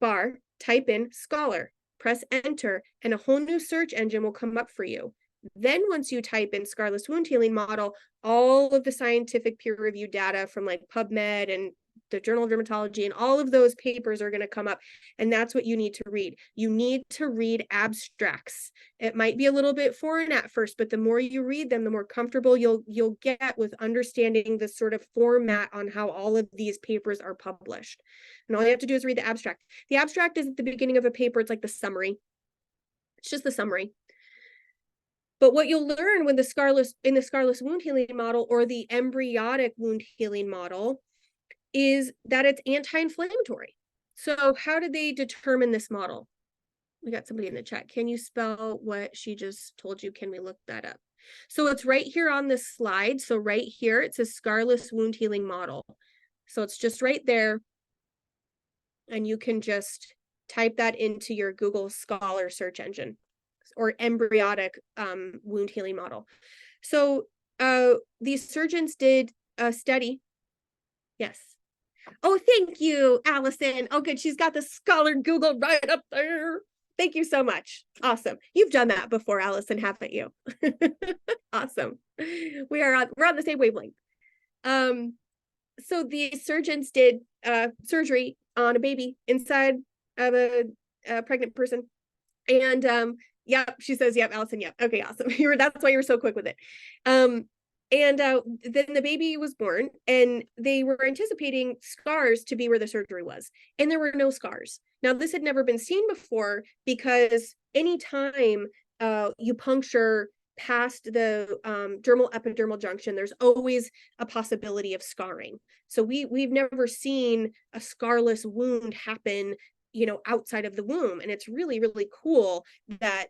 bar, type in scholar, press enter, and a whole new search engine will come up for you. Then once you type in scarless wound healing model, all of the scientific peer-reviewed data from like PubMed and the Journal of Dermatology and all of those papers are going to come up. And that's what you need to read. You need to read abstracts. It might be a little bit foreign at first, but the more you read them, the more comfortable you'll get with understanding the sort of format on how all of these papers are published. And all you have to do is read the abstract. The abstract is at the beginning of a paper. It's like the summary. It's just the summary. But what you'll learn when in the scarless wound healing model or the embryonic wound healing model is that it's anti-inflammatory. So how did they determine this model? We got somebody in the chat. Can you spell what she just told you? Can we look that up? So it's right here on this slide. So right here, it says scarless wound healing model. So it's just right there. And you can just type that into your Google Scholar search engine, or embryonic wound healing model. So these surgeons did a study. Yes. Oh, thank you, Allison. Oh, good. She's got the Scholar Google right up there. Thank you so much. Awesome. You've done that before, Allison, haven't you? Awesome. We're on the same wavelength. so the surgeons did surgery on a baby inside of a pregnant person. And yep, she says, yep, Allison, yep. Okay, awesome. That's why you're so quick with it. And then the baby was born, and they were anticipating scars to be where the surgery was, and there were no scars. Now, this had never been seen before, because anytime you puncture past the dermal epidermal junction, there's always a possibility of scarring. So we've never seen a scarless wound happen, you know, outside of the womb. And it's really, really cool that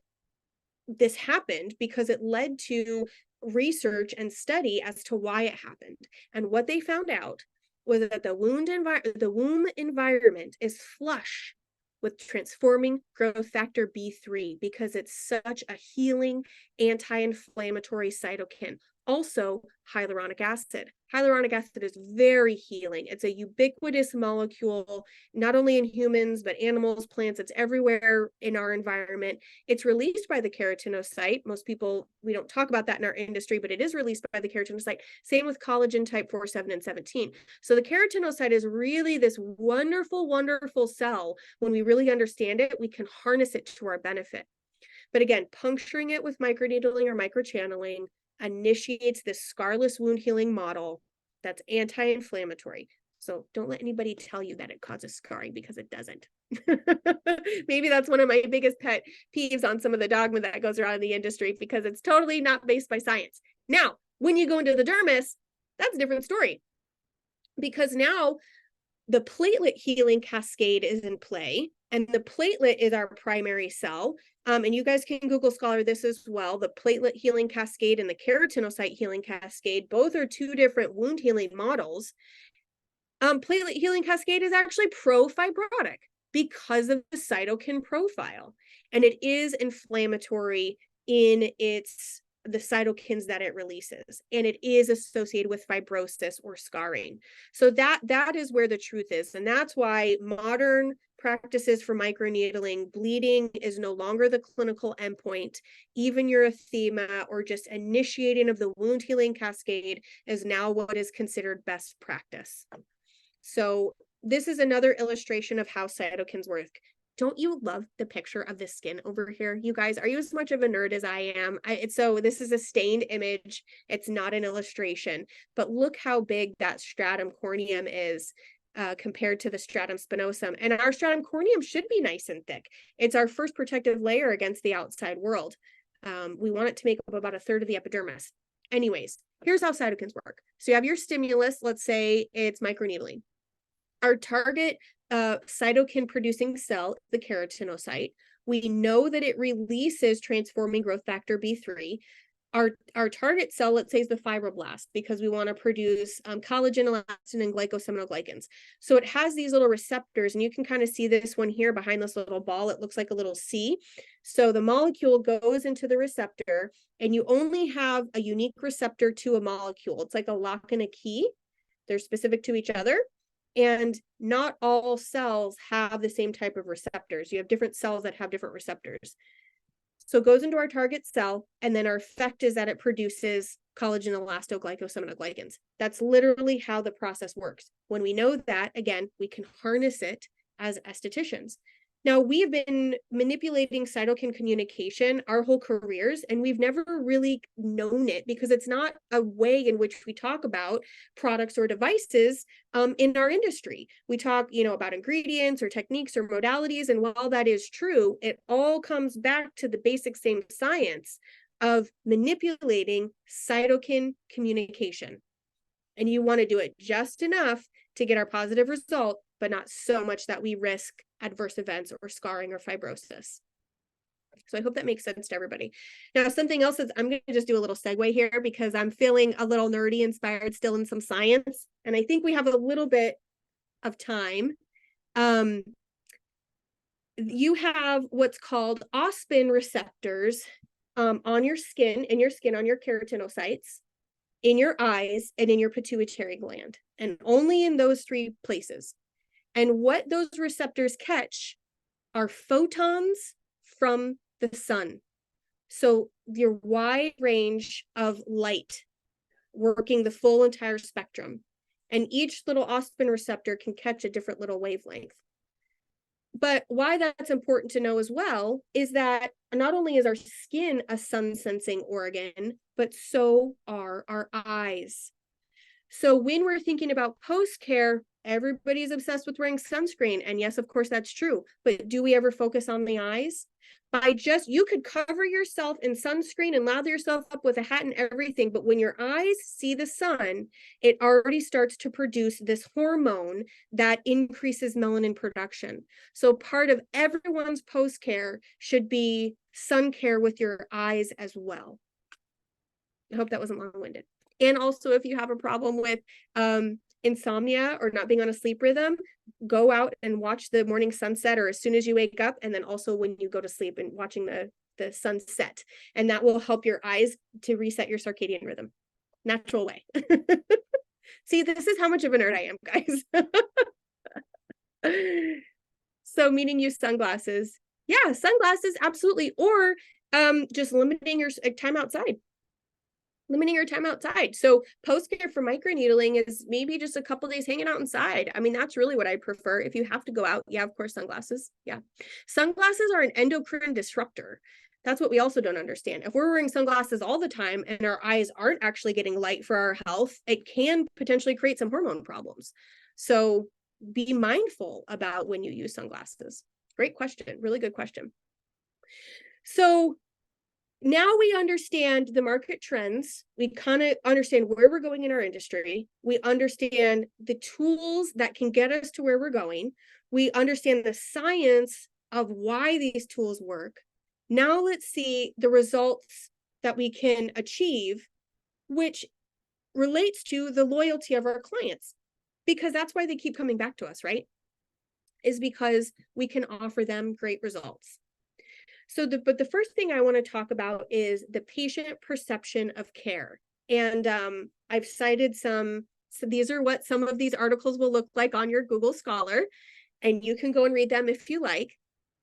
this happened, because it led to research and study as to why it happened. And what they found out was that the womb environment is flush with transforming growth factor B3, because it's such a healing anti-inflammatory cytokine. Also, hyaluronic acid. Hyaluronic acid is very healing. It's a ubiquitous molecule, not only in humans, but animals, plants. It's everywhere in our environment. It's released by the keratinocyte. Most people, we don't talk about that in our industry, but it is released by the keratinocyte. Same with collagen type 4, 7, and 17. So the keratinocyte is really this wonderful, wonderful cell. When we really understand it, we can harness it to our benefit. But again, puncturing it with microneedling or microchanneling initiates this scarless wound healing model that's anti-inflammatory. So don't let anybody tell you that it causes scarring, because it doesn't. Maybe that's one of my biggest pet peeves on some of the dogma that goes around in the industry, because it's totally not based by science. Now, when you go into the dermis, that's a different story, because now the platelet healing cascade is in play, and the platelet is our primary cell. And you guys can Google Scholar this as well. The platelet healing cascade and the keratinocyte healing cascade, both are two different wound healing models. Platelet healing cascade is actually pro-fibrotic because of the cytokine profile, and it is inflammatory in the cytokines that it releases, and it is associated with fibrosis or scarring. So that is where the truth is, and that's why modern practices for microneedling, bleeding is no longer the clinical endpoint. Even erythema or just initiating of the wound healing cascade is now what is considered best practice. So this is another illustration of how cytokines work. Don't you love the picture of the skin over here? You guys, are you as much of a nerd as I am? So this is a stained image. It's not an illustration, but look how big that stratum corneum is compared to the stratum spinosum. And our stratum corneum should be nice and thick. It's our first protective layer against the outside world. We want it to make up about 1/3 of the epidermis. Anyways, here's how cytokines work. So you have your stimulus, let's say it's microneedling. Our target cytokine producing cell, the keratinocyte, we know that it releases transforming growth factor B3. Our target cell, let's say, is the fibroblast, because we want to produce collagen, elastin, and glycosaminoglycans. So it has these little receptors, and you can kind of see this one here behind this little ball. It looks like a little C. So the molecule goes into the receptor, and you only have a unique receptor to a molecule. It's like a lock and a key. They're specific to each other. And not all cells have the same type of receptors. You have different cells that have different receptors. So it goes into our target cell, and then our effect is that it produces collagen, elastoglycosaminoglycans. That's literally how the process works. When we know that, again, we can harness it as estheticians. Now, we've been manipulating cytokine communication our whole careers, and we've never really known it, because it's not a way in which we talk about products or devices in our industry. We talk, about ingredients or techniques or modalities, and while that is true, it all comes back to the basic same science of manipulating cytokine communication. And you want to do it just enough to get our positive result, but not so much that we risk adverse events or scarring or fibrosis. So I hope that makes sense to everybody. Now, something else is, I'm going to just do a little segue here, because I'm feeling a little nerdy inspired still in some science. And I think we have a little bit of time. You have what's called ospin receptors on your skin, on your keratinocytes, in your eyes, and in your pituitary gland, and only in those 3 places. And what those receptors catch are photons from the sun. So your wide range of light, working the full entire spectrum. and each little osmin receptor can catch a different little wavelength. But why that's important to know as well is that not only is our skin a sun sensing organ, but so are our eyes. So when we're thinking about post-care, everybody's obsessed with wearing sunscreen. And yes, of course, that's true. But do we ever focus on the eyes? You could cover yourself in sunscreen and lather yourself up with a hat and everything. But when your eyes see the sun, it already starts to produce this hormone that increases melanin production. So part of everyone's post-care should be sun care with your eyes as well. I hope that wasn't long-winded. And also, if you have a problem with insomnia or not being on a sleep rhythm, go out and watch the morning sunset, or as soon as you wake up, and then also when you go to sleep and watching the sunset. And that will help your eyes to reset your circadian rhythm. Natural way. See, this is how much of a nerd I am, guys. So meaning use sunglasses. Yeah, sunglasses, absolutely. Or just limiting your time outside. Limiting your time outside. So post-care for microneedling is maybe just a couple days hanging out inside. I mean, that's really what I prefer. If you have to go out, yeah, of course, sunglasses. Yeah. Sunglasses are an endocrine disruptor. That's what we also don't understand. If we're wearing sunglasses all the time and our eyes aren't actually getting light for our health, it can potentially create some hormone problems. So be mindful about when you use sunglasses. Great question. Really good question. So now we understand the market trends. We kind of understand where we're going in our industry. We understand the tools that can get us to where we're going. We understand the science of why these tools work. Now let's see the results that we can achieve, which relates to the loyalty of our clients, because that's why they keep coming back to us, right? Is because we can offer them great results. So but the first thing I want to talk about is the patient perception of care. And I've cited so these are what some of these articles will look like on your Google Scholar, and you can go and read them if you like.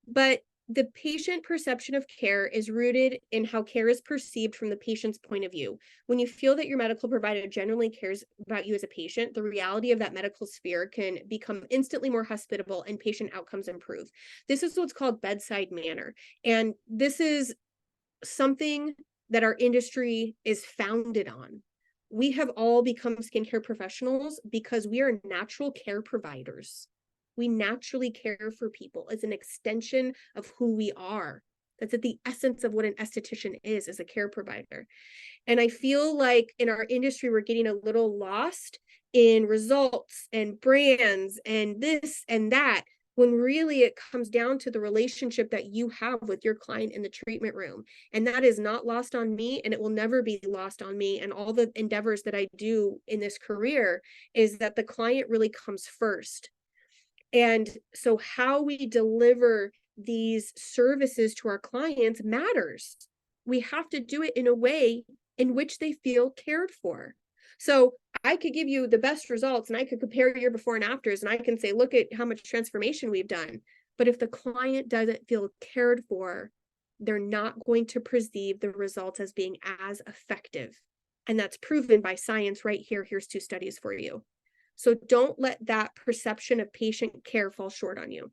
But the patient perception of care is rooted in how care is perceived from the patient's point of view. When you feel that your medical provider genuinely cares about you as a patient, the reality of that medical sphere can become instantly more hospitable and patient outcomes improve. This is what's called bedside manner. And this is something that our industry is founded on. We have all become skincare professionals because we are natural care providers. We naturally care for people as an extension of who we are. That's at the essence of what an esthetician is, as a care provider. And I feel like in our industry, we're getting a little lost in results and brands and this and that, when really it comes down to the relationship that you have with your client in the treatment room. And that is not lost on me, and it will never be lost on me. And all the endeavors that I do in this career is that the client really comes first. And so how we deliver these services to our clients matters. We have to do it in a way in which they feel cared for. So I could give you the best results, and I could compare your before and afters, and I can say, look at how much transformation we've done. But if the client doesn't feel cared for, they're not going to perceive the results as being as effective. And that's proven by science right here. Here's 2 studies for you. So don't let that perception of patient care fall short on you.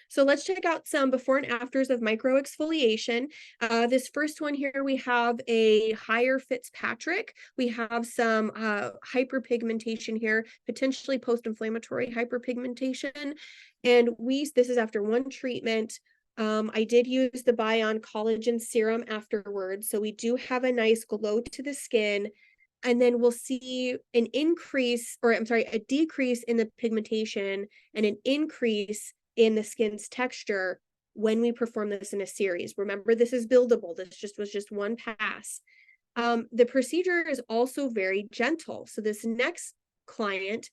So let's check out some before and afters of micro exfoliation. This first one here, we have a higher Fitzpatrick. We have some hyperpigmentation here, potentially post-inflammatory hyperpigmentation. And this is after 1 treatment. I did use the Bion collagen serum afterwards. So we do have a nice glow to the skin. And then we'll see a decrease in the pigmentation and an increase in the skin's texture when we perform this in a series. Remember, this is buildable. This was just 1 pass. The procedure is also very gentle. So this next client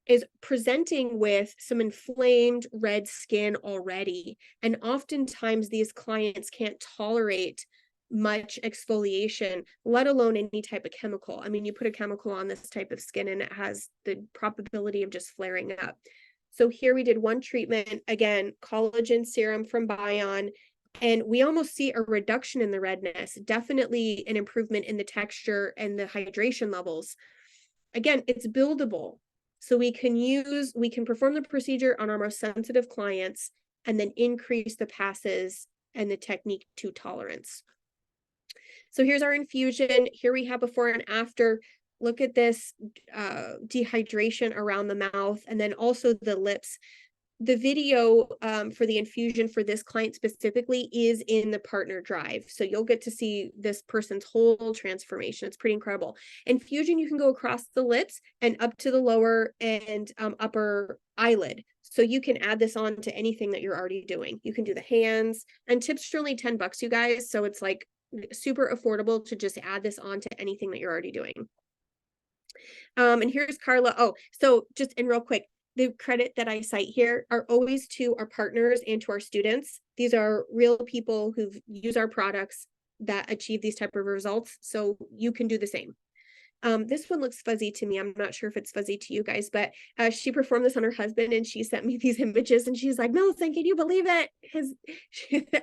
is presenting with some inflamed red skin already. And oftentimes these clients can't tolerate much exfoliation, let alone any type of chemical. I mean, you put a chemical on this type of skin and it has the probability of just flaring up. So here we did 1 treatment, again, collagen serum from Bion, and we almost see a reduction in the redness, definitely an improvement in the texture and the hydration levels. again, it's buildable. So we can perform the procedure on our most sensitive clients and then increase the passes and the technique to tolerance. So here's our infusion. Here we have before and after. Look at this dehydration around the mouth and then also the lips. The video for the infusion for this client specifically is in the partner drive. So you'll get to see this person's whole transformation. It's pretty incredible. Infusion, you can go across the lips and up to the lower and upper eyelid. So you can add this on to anything that you're already doing. You can do the hands, and tips are only $10, you guys. So it's like super affordable to just add this on to anything that you're already doing. And here's Carla. Oh, so just in real quick, the credit that I cite here are always to our partners and to our students. These are real people who've used our products that achieve these type of results. So you can do the same. This one looks fuzzy to me. I'm not sure if it's fuzzy to you guys, but she performed this on her husband and she sent me these images and she's like, Millicent, can you believe it?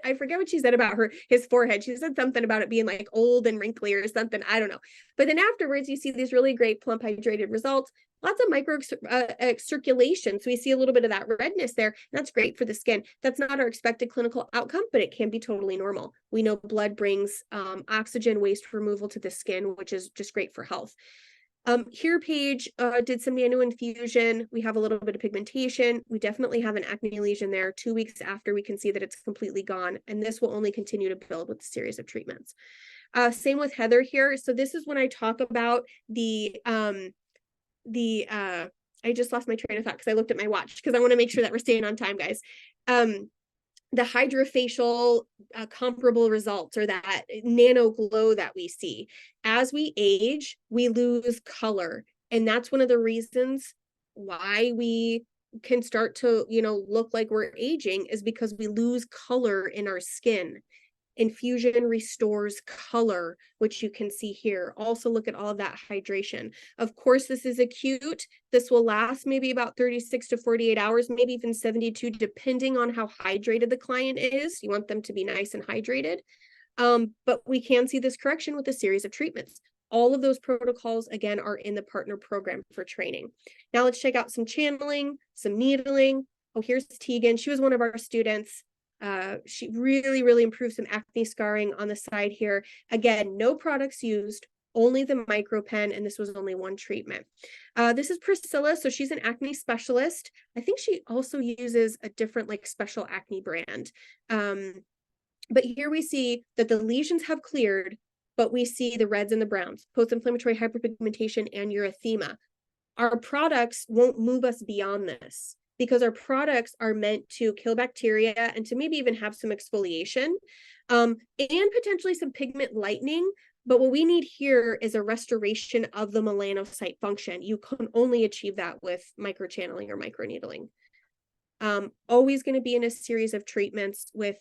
I forget what she said about his forehead. She said something about it being like old and wrinkly or something. I don't know. But then afterwards, you see these really great plump hydrated results. Lots of micro circulation. So we see a little bit of that redness there. That's great for the skin. That's not our expected clinical outcome, but it can be totally normal. We know blood brings oxygen waste removal to the skin, which is just great for health. Here Paige did some Nano Infusion. We have a little bit of pigmentation. We definitely have an acne lesion there. 2 weeks after, we can see that it's completely gone. And this will only continue to build with a series of treatments. Same with Heather here. So this is when I talk about I just lost my train of thought because I looked at my watch because I want to make sure that we're staying on time, guys. The hydrofacial comparable results, or that nano glow that we see. As we age, we lose color. And that's one of the reasons why we can start to, look like we're aging, is because we lose color in our skin. Infusion restores color, which you can see here. Also look at all of that hydration. Of course, this is acute. This will last maybe about 36 to 48 hours, maybe even 72, depending on how hydrated the client is. You want them to be nice and hydrated. But we can see this correction with a series of treatments. All of those protocols, again, are in the partner program for training. Now let's check out some channeling, some needling. Oh, here's Tegan. She was one of our students. She really improved some acne scarring on the side here. Again, no products used, only the Micropen, and this was only one treatment. This is Priscilla. So she's an acne specialist. I think she also uses a different special acne brand. But here we see that the lesions have cleared, but we see the reds and the browns, post-inflammatory hyperpigmentation and erythema. Our products won't move us beyond this, because our products are meant to kill bacteria and to maybe even have some exfoliation and potentially some pigment lightening. But what we need here is a restoration of the melanocyte function. You can only achieve that with microchanneling or microneedling. Always going to be in a series of treatments with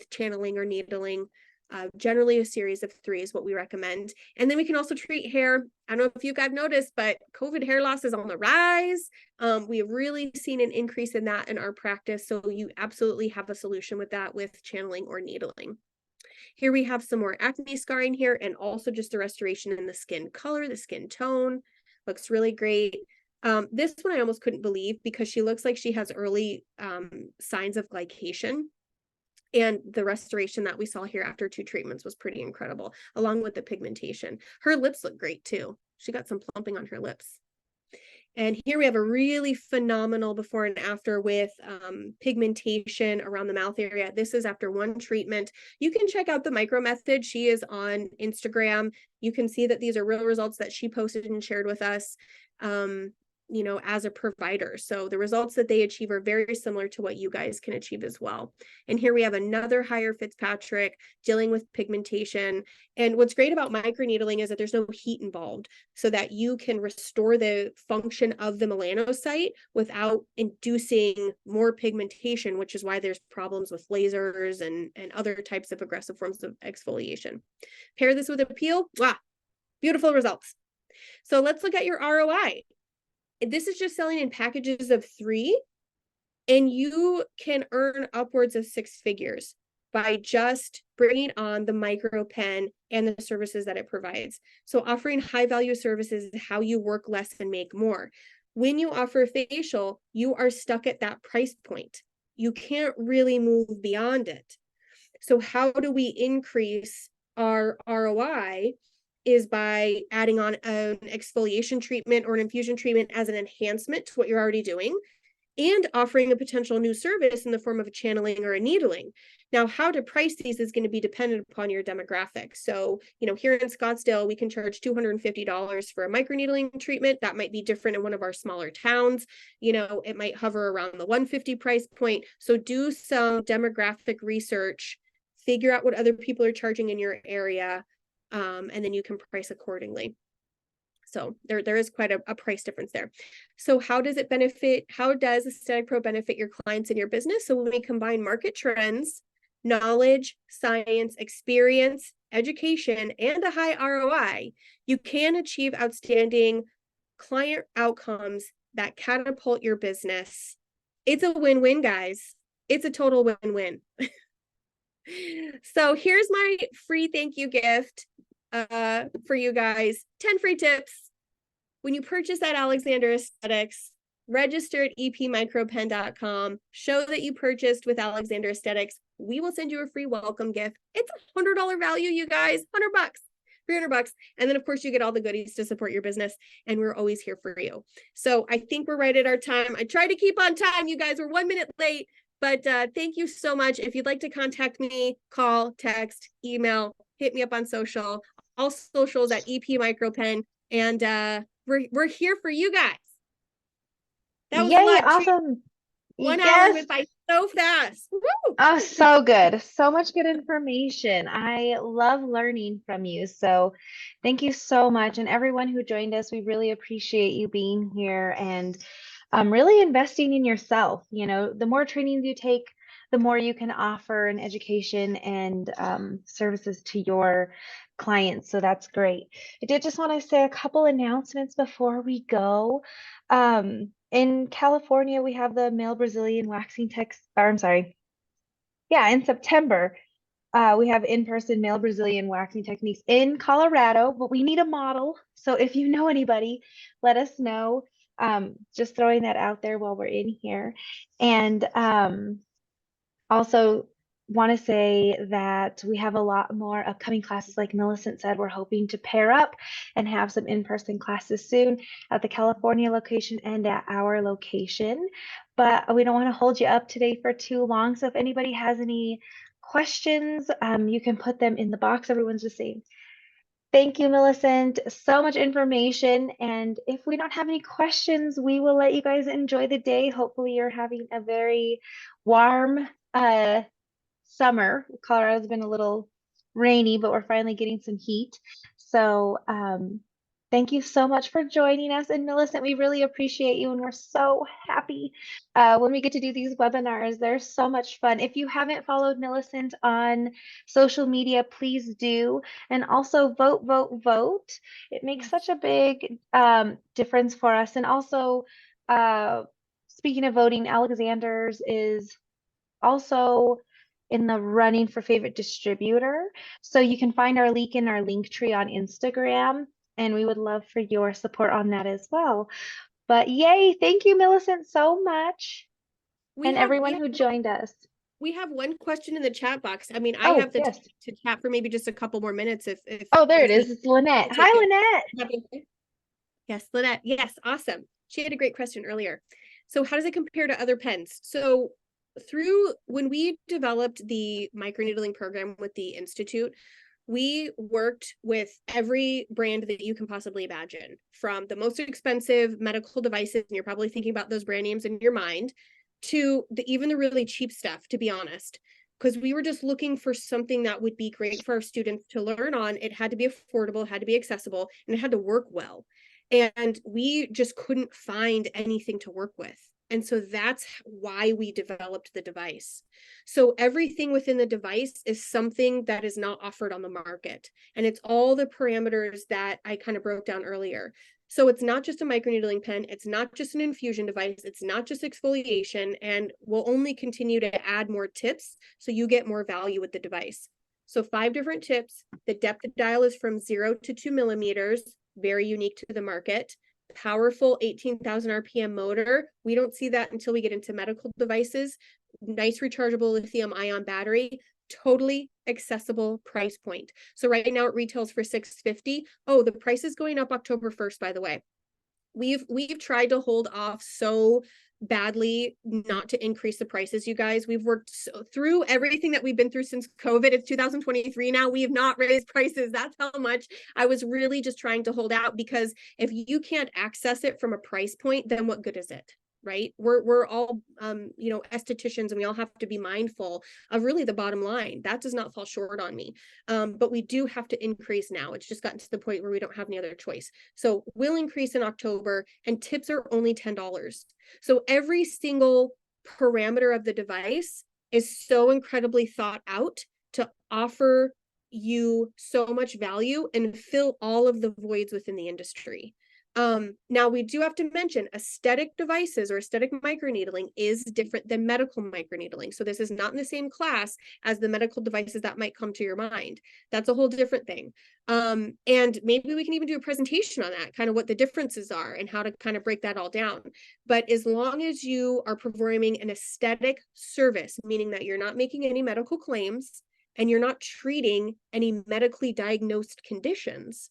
channeling or needling. Generally a series of 3 is what we recommend. And then we can also treat hair. I don't know if you guys noticed, but COVID hair loss is on the rise. We have really seen an increase in that in our practice. So you absolutely have a solution with that with channeling or needling. Here we have some more acne scarring here, and also just the restoration in the skin color, the skin tone. Looks really great. This one I almost couldn't believe, because she looks like she has early signs of glycation. And the restoration that we saw here after 2 treatments was pretty incredible, along with the pigmentation. Her lips look great too. She got some plumping on her lips. And here we have a really phenomenal before and after with pigmentation around the mouth area. This is after 1 treatment. You can check out the micro method. She is on Instagram. You can see that these are real results that she posted and shared with us. As a provider. So the results that they achieve are very similar to what you guys can achieve as well. And here we have another higher Fitzpatrick dealing with pigmentation. And what's great about microneedling is that there's no heat involved, so that you can restore the function of the melanocyte without inducing more pigmentation, which is why there's problems with lasers and other types of aggressive forms of exfoliation. Pair this with a peel. Wow, beautiful results. So let's look at your ROI. This is just selling in packages of 3, and you can earn upwards of 6 figures. by just bringing on the Micropen and the services that it provides. So offering high value services is how you work less and make more. When you offer facial, you are stuck at that price point. You can't really move beyond it. So how do we increase our ROI is by adding on an exfoliation treatment or an infusion treatment as an enhancement to what you're already doing, and offering a potential new service in the form of a channeling or a needling. Now, how to price these is going to be dependent upon your demographic. So, here in Scottsdale, we can charge $250 for a microneedling treatment. That might be different in one of our smaller towns. It might hover around the $150 price point. So do some demographic research, figure out what other people are charging in your area, and then you can price accordingly. So there is quite a price difference there. So how does EstheticPro benefit your clients and your business? So when we combine market trends, knowledge, science, experience, education, and a high ROI, you can achieve outstanding client outcomes that catapult your business. It's a win-win, guys. It's a total win-win. So here's my free thank you gift for you guys. 10 free tips. When you purchase at Alexander Aesthetics, register at epmicropen.com, show that you purchased with Alexander Aesthetics. We will send you a free welcome gift. It's a $100 value, you guys, $100, $300. And then of course you get all the goodies to support your business, and we're always here for you. So I think we're right at our time. I try to keep on time. You guys were 1 minute late, but thank you so much. If you'd like to contact me, call, text, email, hit me up on social, all socials at epmicropen. And we're here for you guys. That was Yay, a lot. awesome. 1 hour Yes. went by so fast. Woo! Oh, so good. So much good information. I love learning from you. So thank you so much. And everyone who joined us, we really appreciate you being here and really investing in yourself. The more trainings you take, the more you can offer an education and services to your clients. So that's great. I did just want to say a couple announcements before we go. In California, we have the male Brazilian waxing in September, we have in-person male Brazilian waxing techniques in Colorado, but we need a model. So if you know anybody, let us know. Just throwing that out there while we're in here. And also want to say that we have a lot more upcoming classes. Like Millicent said, we're hoping to pair up and have some in-person classes soon at the California location and at our location. But we don't want to hold you up today for too long. So if anybody has any questions, you can put them in the box. Everyone's just saying, thank you, Millicent. So much information. And if we don't have any questions, we will let you guys enjoy the day. Hopefully you're having a very warm summer. Colorado's been a little rainy, but we're finally getting some heat. So thank you so much for joining us. And Millicent, we really appreciate you. And we're so happy when we get to do these webinars. They're so much fun. If you haven't followed Millicent on social media, please do. And also vote, vote, vote. It makes such a big difference for us. And also, speaking of voting, Alexander's is also in the running for favorite distributor. So you can find our link in our link tree on Instagram, and we would love for your support on that as well. But yay, thank you, Millicent, so much. Everyone who joined us. We have one question in the chat box. I mean, I have the time to chat for maybe just a couple more minutes if there it is. It's Lynette. Hi, Lynette. Yes, Lynette. Yes, awesome. She had a great question earlier. So how does it compare to other pens? So when we developed the microneedling program with the Institute, we worked with every brand that you can possibly imagine, from the most expensive medical devices, and you're probably thinking about those brand names in your mind, to even the really cheap stuff, to be honest, because we were just looking for something that would be great for our students to learn on. It had to be affordable, had to be accessible, and it had to work well. And we just couldn't find anything to work with. And so that's why we developed the device. So everything within the device is something that is not offered on the market. And it's all the parameters that I kind of broke down earlier. So it's not just a microneedling pen, it's not just an infusion device, it's not just exfoliation, and we'll only continue to add more tips so you get more value with the device. So 5 different tips. The depth of dial is from 0 to 2 millimeters, very unique to the market. Powerful 18,000 RPM motor. We don't see that until we get into medical devices. Nice rechargeable lithium ion battery. Totally accessible price point. So right now it retails for $650. Oh, the price is going up October 1st, by the way. We've tried to hold off so badly not to increase the prices, you guys. We've worked through everything that we've been through since COVID. It's 2023 now. We have not raised prices. That's how much. I was really just trying to hold out, because if you can't access it from a price point, then what good is it? Right? We're all estheticians, and we all have to be mindful of really the bottom line. That does not fall short on me. But we do have to increase now. It's just gotten to the point where we don't have any other choice. So we'll increase in October, and tips are only $10. So every single parameter of the device is so incredibly thought out to offer you so much value and fill all of the voids within the industry. Now we do have to mention aesthetic devices or aesthetic microneedling is different than medical microneedling. So this is not in the same class as the medical devices that might come to your mind. That's a whole different thing. And maybe we can even do a presentation on that, kind of what the differences are and how to kind of break that all down. But as long as you are performing an aesthetic service, meaning that you're not making any medical claims and you're not treating any medically diagnosed conditions,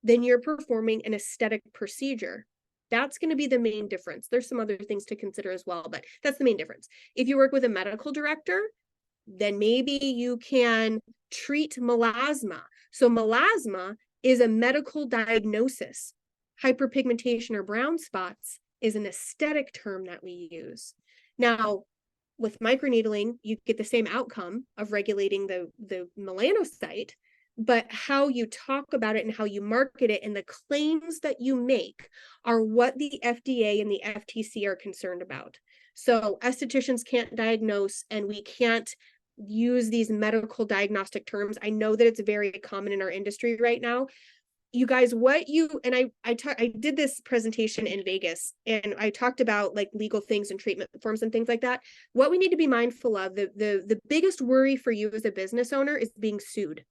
then you're performing an aesthetic procedure. That's going to be the main difference. There's some other things to consider as well, but that's the main difference. If you work with a medical director, then maybe you can treat melasma. So melasma is a medical diagnosis. Hyperpigmentation or brown spots is an aesthetic term that we use. Now, with microneedling, you get the same outcome of regulating the melanocyte, but how you talk about it and how you market it and the claims that you make are what the FDA and the FTC are concerned about. So estheticians can't diagnose, and we can't use these medical diagnostic terms. I know that it's very common in our industry right now. You guys, I did this presentation in Vegas, and I talked about like legal things and treatment forms and things like that. What we need to be mindful of, the biggest worry for you as a business owner is being sued.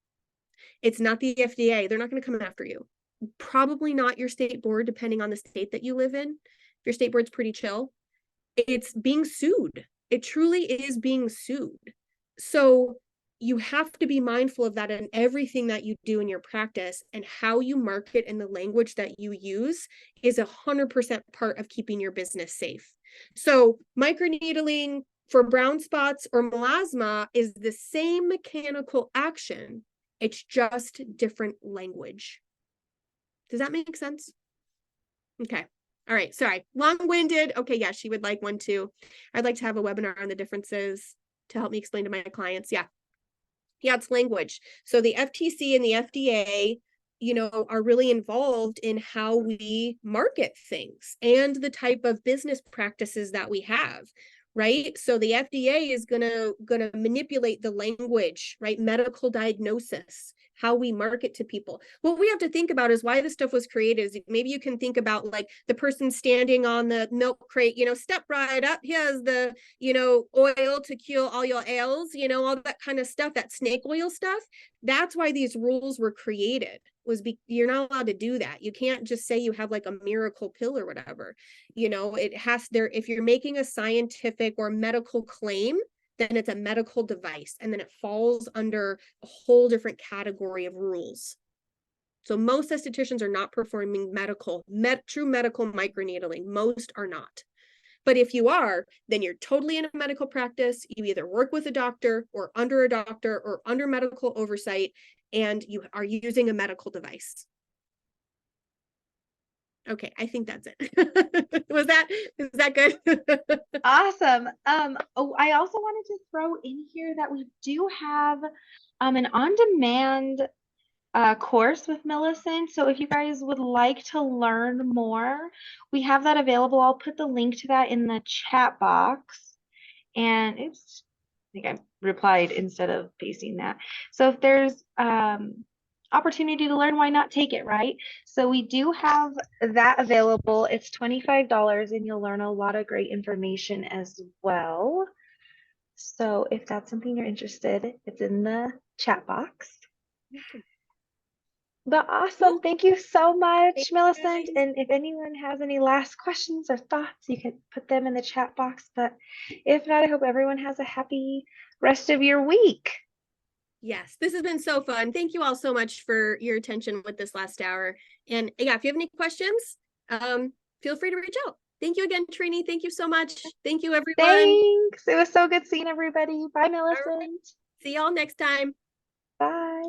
It's not the FDA. They're not going to come after you. Probably not your state board, depending on the state that you live in. If your state board's pretty chill, it's being sued. It truly is being sued. So you have to be mindful of that in everything that you do in your practice, and how you market and the language that you use is 100% part of keeping your business safe. So microneedling for brown spots or melasma is the same mechanical action. It's just different language. Does that make sense? Okay. All right. Sorry. Long-winded. Okay. Yeah, she would like one too. I'd like to have a webinar on the differences to help me explain to my clients. Yeah. Yeah, it's language. So the FTC and the FDA, are really involved in how we market things and the type of business practices that we have. Right. So the FDA is gonna manipulate the language, right? Medical diagnosis, how we market to people. What we have to think about is why this stuff was created. Is maybe you can think about like the person standing on the milk crate, step right up. Here's the, oil to cure all your ails, all that kind of stuff, that snake oil stuff. That's why these rules were created. You're not allowed to do that. You can't just say you have like a miracle pill or whatever. It has if you're making a scientific or medical claim, then it's a medical device, and then it falls under a whole different category of rules. So most estheticians are not performing true medical microneedling. Most are not. But if you are, then you're totally in a medical practice. You either work with a doctor or under medical oversight, and you are using a medical device. Okay, I think that's it. Is that good? Awesome. I also wanted to throw in here that we do have an on-demand course with Millicent. So if you guys would like to learn more, we have that available. I'll put the link to that in the chat box. And I think I replied instead of pasting that. So if there's opportunity to learn, why not take it, right? So we do have that available. It's $25 and you'll learn a lot of great information as well. So if that's something you're interested, it's in the chat box. But awesome. Cool. Thank you so much, Thanks, Millicent. guys. And if anyone has any last questions or thoughts, you can put them in the chat box. But if not, I hope everyone has a happy rest of your week. Yes, this has been so fun. Thank you all so much for your attention with this last hour. And yeah, if you have any questions, feel free to reach out. Thank you again, Trini. Thank you so much. Thank you, everyone. Thanks. It was so good seeing everybody. Bye, All right. Millicent. See y'all next time. Bye.